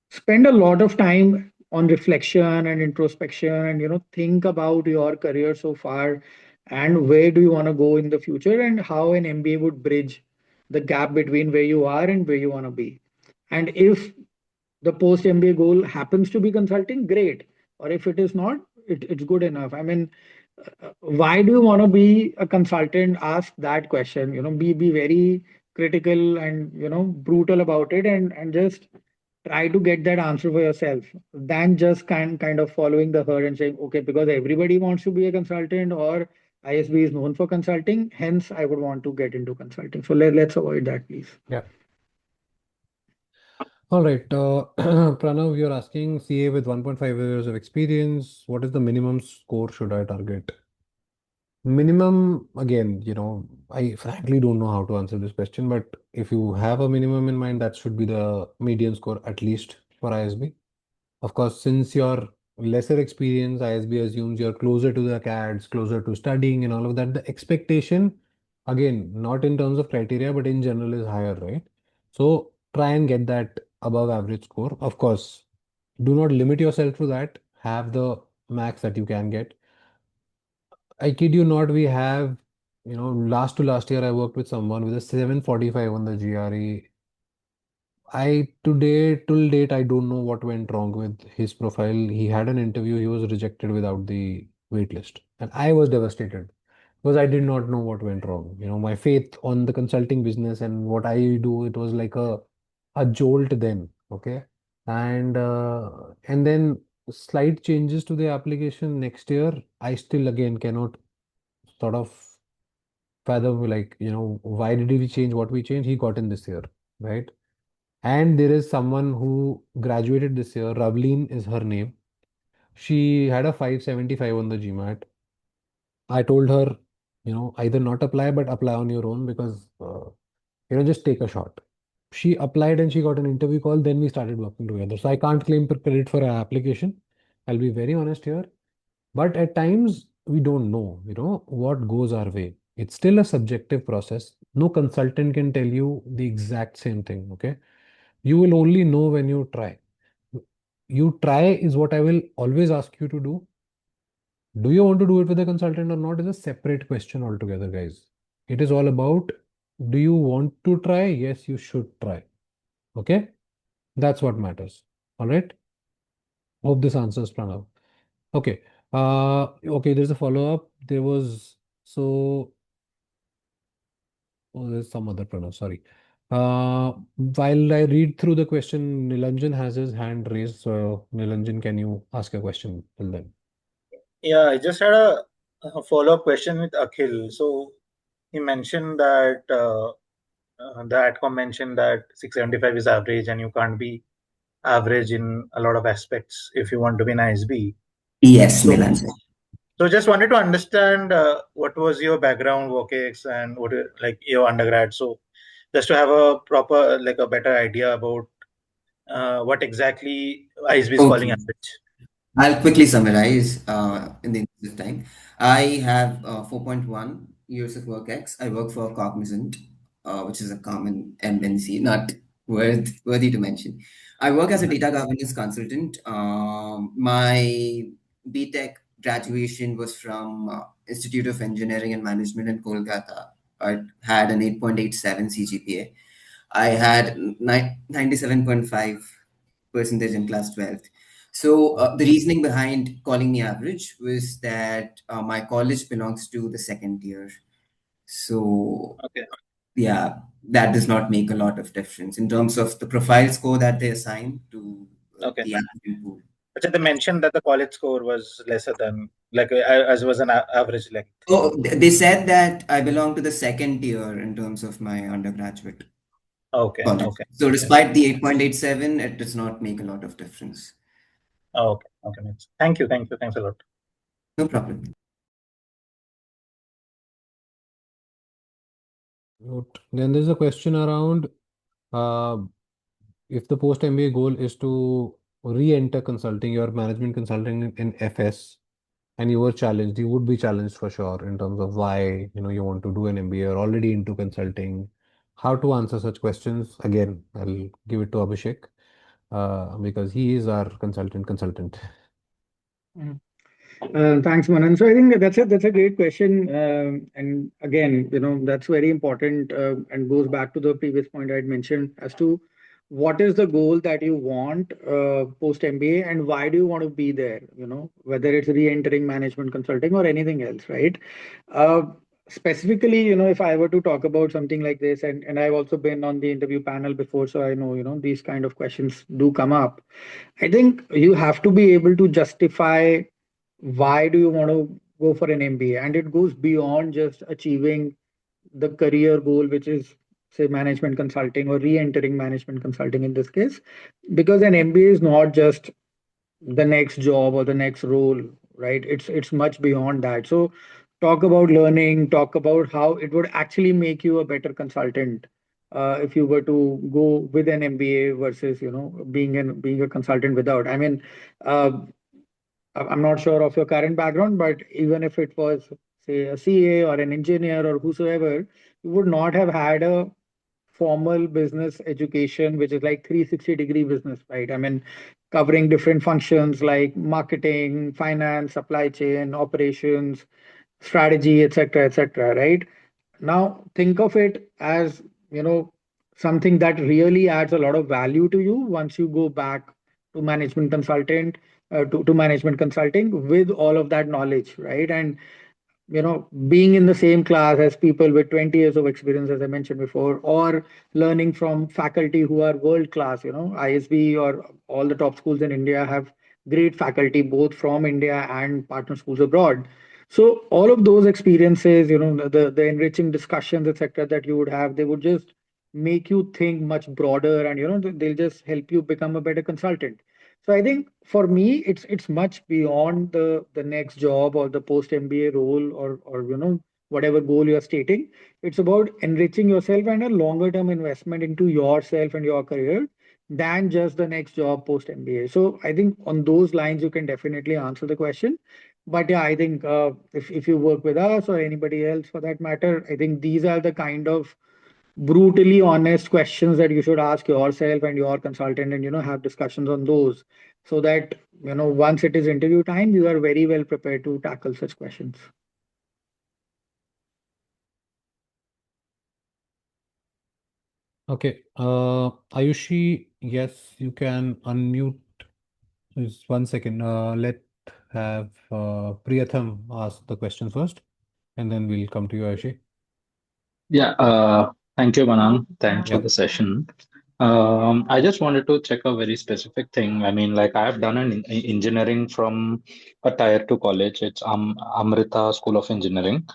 spend a lot of time on reflection and introspection, and think about your career so far, and where do you want to go in the future, and how an MBA would bridge the gap between where you are and where you want to be. And if the post MBA goal happens to be consulting, great. Or if it is not, it's good enough. I mean, why do you want to be a consultant? Ask that question. Be very critical and brutal about it, and just try to get that answer for yourself. Than just kind of following the herd and saying, okay, because everybody wants to be a consultant, or ISB is known for consulting, hence I would want to get into consulting. So let's avoid that, please. Yeah. All right. Pranav, you're asking CA with 1.5 years of experience. What is the minimum score should I target? Minimum, again, I frankly don't know how to answer this question, but if you have a minimum in mind, that should be the median score at least for ISB. Of course, since you're lesser experienced, ISB assumes you're closer to the CADs, closer to studying and all of that. The expectation, again, not in terms of criteria, but in general is higher, right? So try and get that above average score. Of course, do not limit yourself to that. Have the max that you can get. I kid you not, we have, last to last year, I worked with someone with a 745 on the GRE. Till date, I don't know what went wrong with his profile. He had an interview, he was rejected without the waitlist. And I was devastated because I did not know what went wrong. My faith on the consulting business and what I do, it was like a jolt then. Okay. And then slight changes to the application next year. I still again cannot sort of fathom, like, why did we change what we changed? He got in this year, right? And there is someone who graduated this year. Ravleen is her name. She had a 575 on the GMAT. I told her, either not apply, but apply on your own because, just take a shot. She applied and she got an interview call. Then we started working together. So I can't claim credit for her application. I'll be very honest here. But at times we don't know, what goes our way. It's still a subjective process. No consultant can tell you the exact same thing. Okay. You will only know when you try. You try is what I will always ask you to do. Do you want to do it with a consultant or not is a separate question altogether, guys. It is all about, do you want to try? Yes, you should try. Okay? That's what matters. All right? Hope this answers, Pranav. Okay. Okay, there's a follow-up. So there's some other Pranav, sorry. While I read through the question, Nilanjan has his hand raised. So Nilanjan, can you ask a question till then? Yeah, I just had a follow-up question with Akhil. So he mentioned that the AdCom mentioned that 675 is average and you can't be average in a lot of aspects if you want to be an ISB. Yes, So, Nilanjan. so just wanted to understand what was your background, work-ex, and what like your undergrad. So just to have a proper, like a better idea about what exactly ISB is calling Okay. average. I'll quickly summarize in the interest of time. I have 4.1 years of work ex. I work for Cognizant, which is a common MNC, not worthy to mention. I work as a data governance consultant. My BTech graduation was from Institute of Engineering and Management in Kolkata. I had an 8.87 CGPA. I had 97.5 percentage in class 12th. So the reasoning behind calling me average was that my college belongs to the second tier. So Okay. yeah, that does not make a lot of difference in terms of the profile score that they assign to Okay. the applicant pool. But they mentioned that the college score was lesser than like as was an average length. Oh, they said that I belong to the second tier in terms of my undergraduate Okay, college. okay, So okay, despite the 8.87, it does not make a lot of difference. okay, okay. Thank you, thanks a lot. No problem. Then there's a question around if the post MBA goal is to re-enter consulting, your management consulting in FS, and you were challenged, you would be challenged for sure in terms of why you want to do an MBA or already into consulting. How to answer such questions? Again, I'll give it to Abhishek because he is our consultant. Mhm. Thanks, Manan. So I think that's a great question, and again, that's very important, and goes back to the previous point I'd mentioned as to what is the goal that you want post MBA, and why do you want to be there? Whether it's re-entering management consulting or anything else, right? Uh, Specifically, if I were to talk about something like this, and I've also been on the interview panel before, so I know these kind of questions do come up. I think you have to be able to justify why do you want to go for an MBA, and it goes beyond just achieving the career goal, which is say management consulting or re-entering management consulting in this case, because an MBA is not just the next job or the next role, right? It's much beyond that. So talk about learning, talk about how it would actually make you a better consultant if you were to go with an MBA versus being a consultant without. I mean, uh, I'm not sure of your current background, but even if it was, say, a CA or an engineer or whosoever, you would not have had a formal business education, which is like 360-degree business, right? I mean, covering different functions like marketing, finance, supply chain, operations, strategy, etc., right? Now, think of it as, you know, something that really adds a lot of value to you once you go back to management consultant, to management consulting with all of that knowledge, right? And being in the same class as people with 20 years of experience, as I mentioned before, or learning from faculty who are world class. ISB or all the top schools in India have great faculty, both from India and partner schools abroad. So all of those experiences, the enriching discussions, etc., that you would have, they would just make you think much broader, and they'll just help you become a better consultant. So I think for me, it's much beyond the next job or the post MBA role, or whatever goal you're stating. It's about enriching yourself and a longer term investment into yourself and your career than just the next job post MBA. So I think on those lines you can definitely answer the question. But yeah, I think if you work with us or anybody else for that matter, I think these are the kind of brutally honest questions that you should ask yourself and your consultant, and have discussions on those, so that once it is interview time, you are very well prepared to tackle such questions. Okay, Ayushi, yes, you can unmute. Just 1 second. Let have Priyatham ask the question first, and then we'll come to you, Ayushi. Yeah, thank you, Manan. Thanks for Yeah. the session. I just wanted to check a very specific thing. I mean, like I have done an engineering from a tier two college. It's Amrita School of Engineering,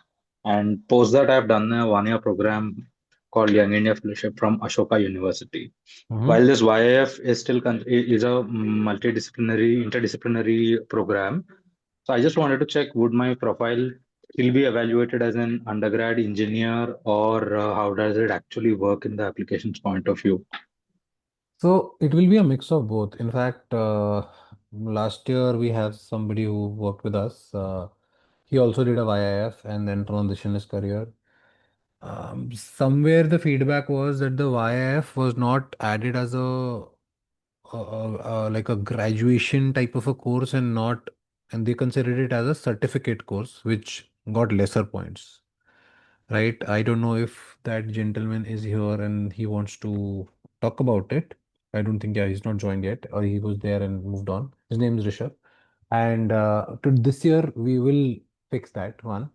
and post that I've done a 1 year program called Young India Fellowship from Ashoka University. Mhm. While this YIF is still is a interdisciplinary program, so I just wanted to check, would my profile still be evaluated as an undergrad engineer, or how does it actually work in the applications point of view? So it will be a mix of both. In fact, last year we have somebody who worked with us. He also did a YIF and then transitioned his career. Somewhere the feedback was that the YIF was not added as like a graduation type of a course, and they considered it as a certificate course, which got lesser points. Right? I don't know if that gentleman is here and he wants to talk about it. I don't think, yeah, he's not joined yet, or he was there and moved on. His name is Rishabh. And to this year, we will fix that one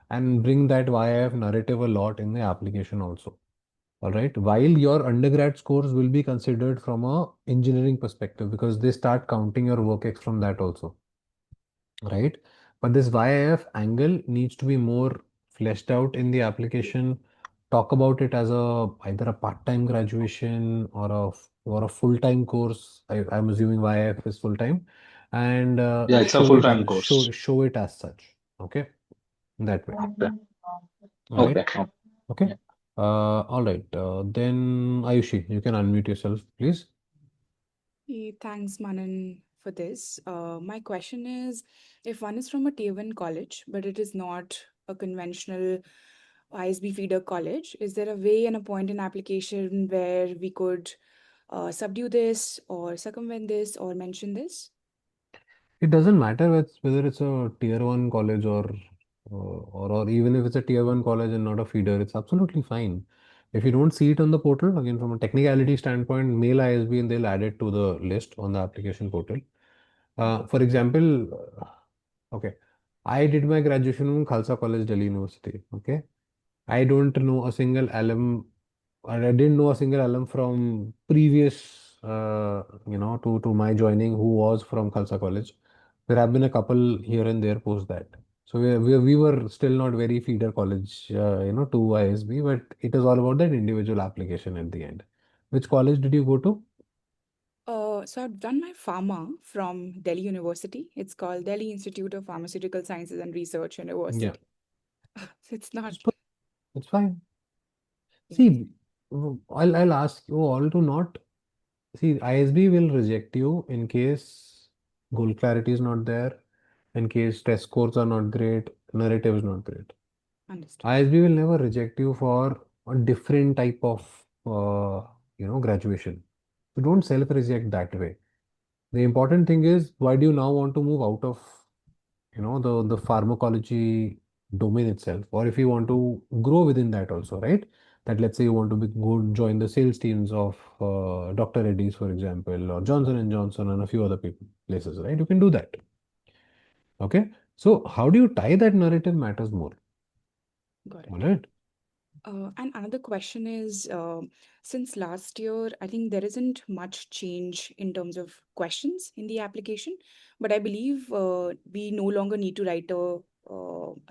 and bring that YIF narrative a lot in the application also. All right. While your undergrad scores will be considered from a engineering perspective because they start counting your work ex from that also, right? But this YIF angle needs to be more fleshed out in the application. Talk about it as a either a part-time graduation or a full-time course. I'm assuming YIF is full-time, and Yeah, it's a show it full-time course. show it as such. Okay, that way. Okay. All right. Okay. Okay. Okay. Yeah. All right. Then Ayushi, you can unmute yourself, please. Hey, thanks, Manan, for this. My question is, if one is from a tier one college, but it is not a conventional ISB feeder college, is there a way and a point in application where we could subdue this or circumvent this or mention this? It doesn't matter whether it's a tier one college or even if it's a tier one college and not a feeder, it's absolutely fine. If you don't see it on the portal, again from a technicality standpoint, mail ISB and they'll add it to the list on the application portal. For example, okay, I did my graduation in Khalsa College, Delhi University. Okay, I don't know a single alum, or I didn't know a single alum from previous, to my joining who was from Khalsa College. There have been a couple here and there post that. So we were still not very feeder college, to ISB, but it is all about that individual application at the end. Which college did you go to? So I've done my pharma from Delhi University. It's called Delhi Institute of Pharmaceutical Sciences and Research Yeah, University. So it's not, just put, it's fine. yes. See, I'll ask you all to not see, ISB will reject you in case goal clarity is not there, in case test scores are not great, narrative is not great. Understood. ISB will never reject you for a different type of graduation. So don't self-reject that way. The important thing is why do you now want to move out of the pharmacology domain itself, or if you want to grow within that also, right? That let's say you want to go join the sales teams of Dr. Reddy's, for example, or Johnson and Johnson and a few other people places, right? You can do that. Okay, so how do you tie that narrative matters more. Got All it. right. And another question is, since last year, I think there isn't much change in terms of questions in the application, but I believe we no longer need to write a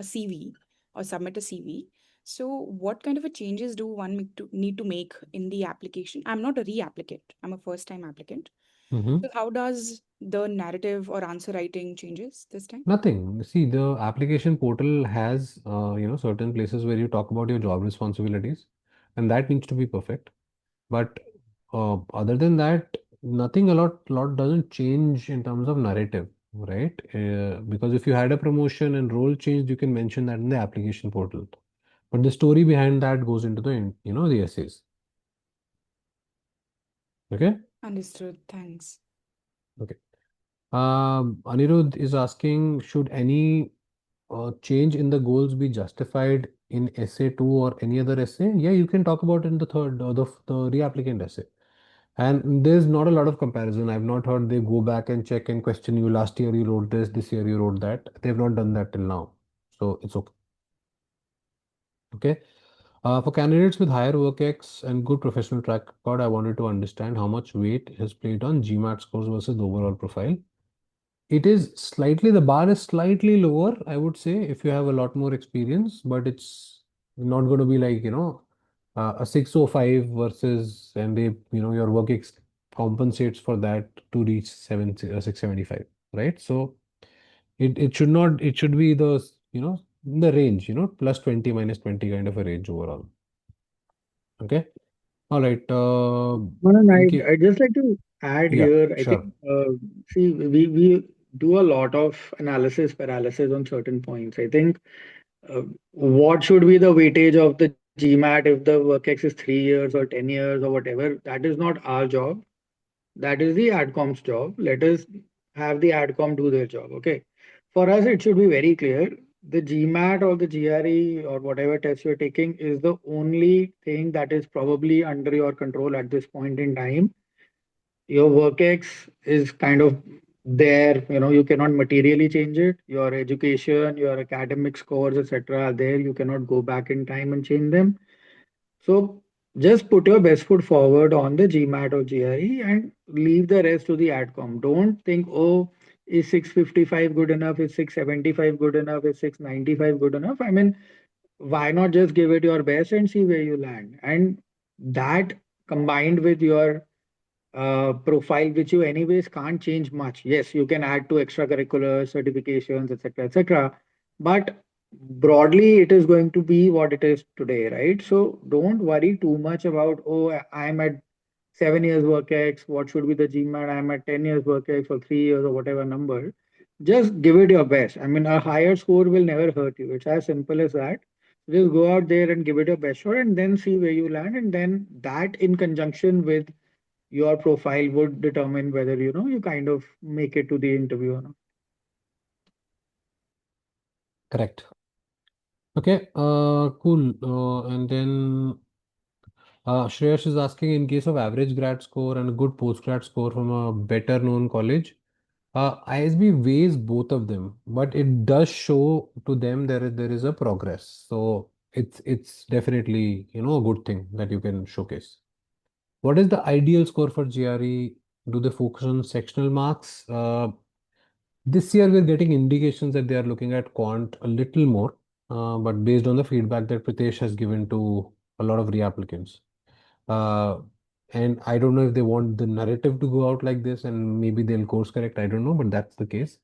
CV or submit a CV. So, what kind of a changes do one need to make in the application? I'm not a reapplicant; I'm a first-time applicant. Mm-hmm. So, how does the narrative or answer writing changes this time? Nothing. See, the application portal has certain places where you talk about your job responsibilities, and that needs to be perfect. But other than that, nothing a lot doesn't change in terms of narrative, right? Because if you had a promotion and role changed, you can mention that in the application portal. But the story behind that goes into the essays. Okay. Understood. Thanks. Okay. Anirudh is asking, should any change in the goals be justified in essay two or any other essay? Yeah, you can talk about it in the third, the reapplicant essay. And there's not a lot of comparison. I've not heard they go back and check and question you. Last year you wrote this year you wrote that. They've not done that till now. So it's okay. Okay. For candidates with higher work X and good professional track record, I wanted to understand how much weight is played on GMAT scores versus the overall profile. It is slightly, the bar is slightly lower, I would say, if you have a lot more experience, but it's not going to be like, a 605 versus, and your work ex compensates for that to reach 675, right? So it should not, it should be the range, plus 20 minus 20 kind of a range overall. Okay. All right. Manan, In case, I'd just like to add yeah, here. I think, sure. see, we do a lot of analysis paralysis on certain points. I think what should be the weightage of the GMAT if the work X is 3 years or 10 years or whatever? That is not our job. That is the ADCOM's job. Let us have the ADCOM do their job. Okay. For us, it should be very clear. The GMAT or the GRE or whatever test you're taking is the only thing that is probably under your control at this point in time. Your work X is kind of there, you cannot materially change it. Your education, your academic scores, etc. are there. You cannot go back in time and change them. So just put your best foot forward on the GMAT or GRE and leave the rest to the AdCom. Don't think, oh, is 655 good enough? Is 675 good enough? Is 695 good enough? I mean, why not just give it your best and see where you land? And that combined with your profile, which you anyways can't change much. Yes, you can add to extracurricular certifications, etc., etc. But broadly, it is going to be what it is today, right? So don't worry too much about, oh, I'm at 7 years work X, what should be the GMAT? I'm at 10 years work X or 3 years or whatever number. Just give it your best. I mean, a higher score will never hurt you. It's as simple as that. Just go out there and give it your best shot and then see where you land. And then that in conjunction with your profile would determine whether you kind of make it to the interview or not. Correct. Okay, cool. And then Shreyash is asking, in case of average grad score and a good post-grad score from a better known college, ISB weighs both of them, but it does show to them there is a progress. So it's definitely, a good thing that you can showcase. What is the ideal score for GRE? Do they focus on sectional marks? This year we're getting indications that they are looking at quant a little more, but based on the feedback that Pritesh has given to a lot of reapplicants. Uh, and I don't know if they want the narrative to go out like this and maybe they'll course correct. I don't know, but that's the case.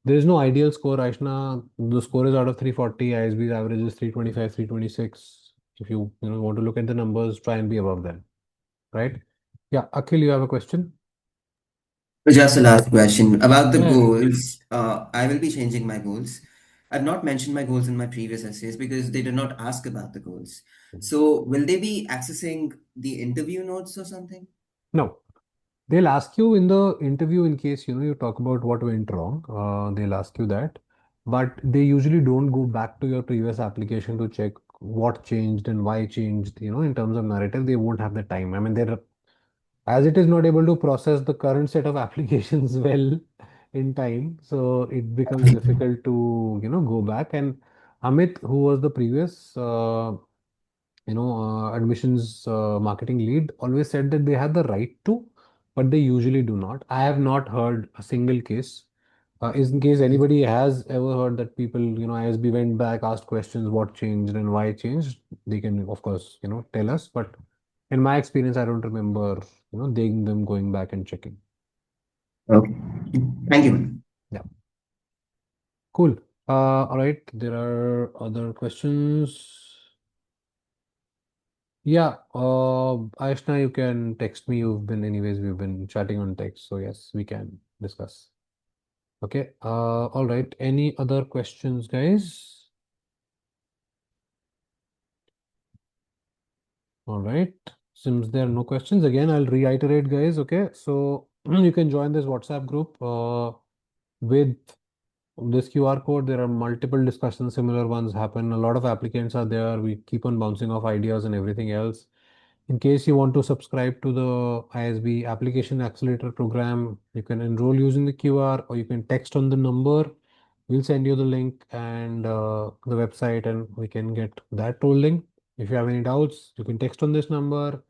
There is no ideal score, Aishna. The score is out of 340. ISB's average is 325, 326. If you want to look at the numbers, try and be above them, right? Yeah, Akhil, you have a question? So just a last question about the Yeah. goals. I will be changing my goals. I've not mentioned my goals in my previous essays because they did not ask about the goals. So will they be accessing the interview notes or something? No. They'll ask you in the interview in case you talk about what went wrong. They'll ask you that, but they usually don't go back to your previous application to check what changed and why changed. In terms of narrative, they won't have the time. I mean, they're as it is not able to process the current set of applications well in time, so it becomes difficult to go back. And Amit, who was the previous admissions marketing lead, always said that they have the right to, but they usually do not. I have not heard a single case. Is in case anybody has ever heard that people, ISB went back, asked questions, what changed and why it changed, they can, of course, tell us. But in my experience, I don't remember, them going back and checking. Okay. Thank you. Yeah. Cool. All right. There are other questions. Yeah, Aishna, you can text me. We've been chatting on text, so yes, we can discuss. Okay, all right. Any other questions, guys? All right. Since there are no questions, again, I'll reiterate, guys. Okay, so you can join this WhatsApp group with this QR code. There are multiple discussions, similar ones happen. A lot of applicants are there. We keep on bouncing off ideas and everything else. In case you want to subscribe to the ISB Application Accelerator program, you can enroll using the QR or you can text on the number. We'll send you the link and the website, and we can get that rolling. If you have any doubts, you can text on this number.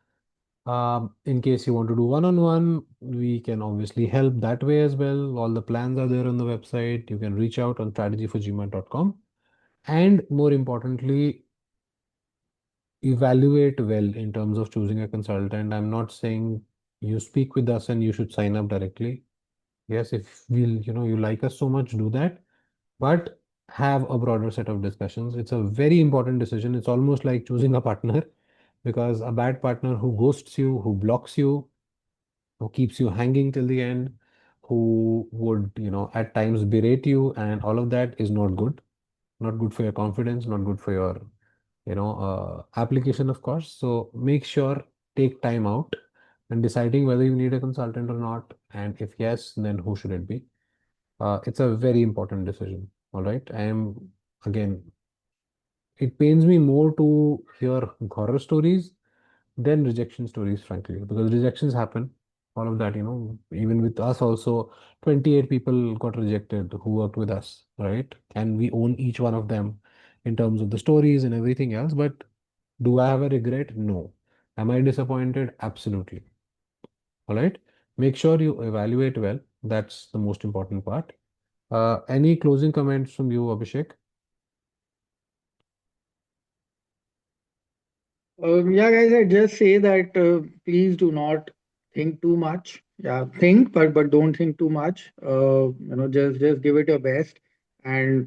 In case you want to do one-on-one, we can obviously help that way as well. All the plans are there on the website. You can reach out on strategyforgmat.com. And more importantly, evaluate well in terms of choosing a consultant. I'm not saying you speak with us and you should sign up directly. Yes, if you like us so much, do that. But have a broader set of discussions. It's a very important decision. It's almost like choosing a partner because a bad partner who ghosts you, who blocks you, who keeps you hanging till the end, who would, at times berate you, and all of that is not good. Not good for your confidence, not good for your, application, of course. So make sure, take time out and deciding whether you need a consultant or not. And if yes, then who should it be? It's a very important decision. All right. Again, it pains me more to hear horror stories than rejection stories, frankly, because rejections happen. All of that, even with us also, 28 people got rejected who worked with us, right? And we own each one of them in terms of the stories and everything else. But do I have a regret? No. Am I disappointed? Absolutely. All right. Make sure you evaluate well. That's the most important part. Any closing comments from you, Abhishek? Yeah, guys, I just say that please do not think too much. Yeah, think, but don't think too much. Just give it your best, and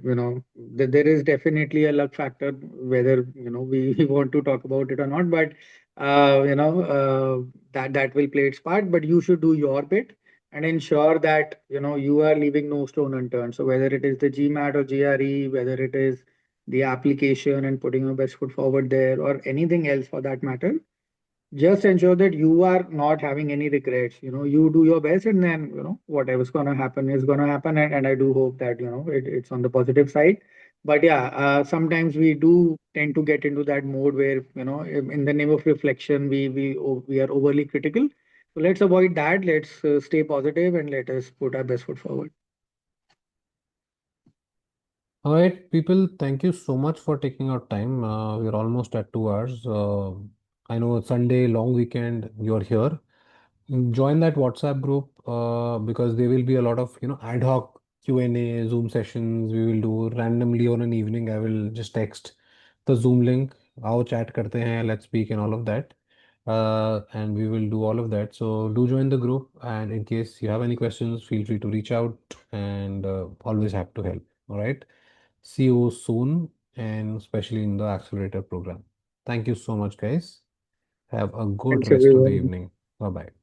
there is definitely a luck factor, whether we want to talk about it or not. But that will play its part. But you should do your bit and ensure that you are leaving no stone unturned. So whether it is the GMAT or GRE, whether it is the application and putting your best foot forward there or anything else for that matter, just ensure that you are not having any regrets. You do your best, and then whatever's going to happen is going to happen, and I do hope that it's on the positive side. But yeah, sometimes we do tend to get into that mode where in the name of reflection we are overly critical. So let's avoid that. Let's stay positive and let us put our best foot forward. All right, people, thank you so much for taking out time. We're almost at 2 hours. I know it's Sunday, long weekend, you're here. Join that WhatsApp group because there will be a lot of ad hoc Q&A, Zoom sessions we will do randomly on an evening. I will just text the Zoom link. Aao chat karte hain, let's speak and all of that. And we will do all of that. So do join the group. And in case you have any questions, feel free to reach out and always have to help. All right. See you soon and especially in the accelerator program. Thank you so much, guys. Have a good Thanks, rest of the everyone. evening. Bye bye.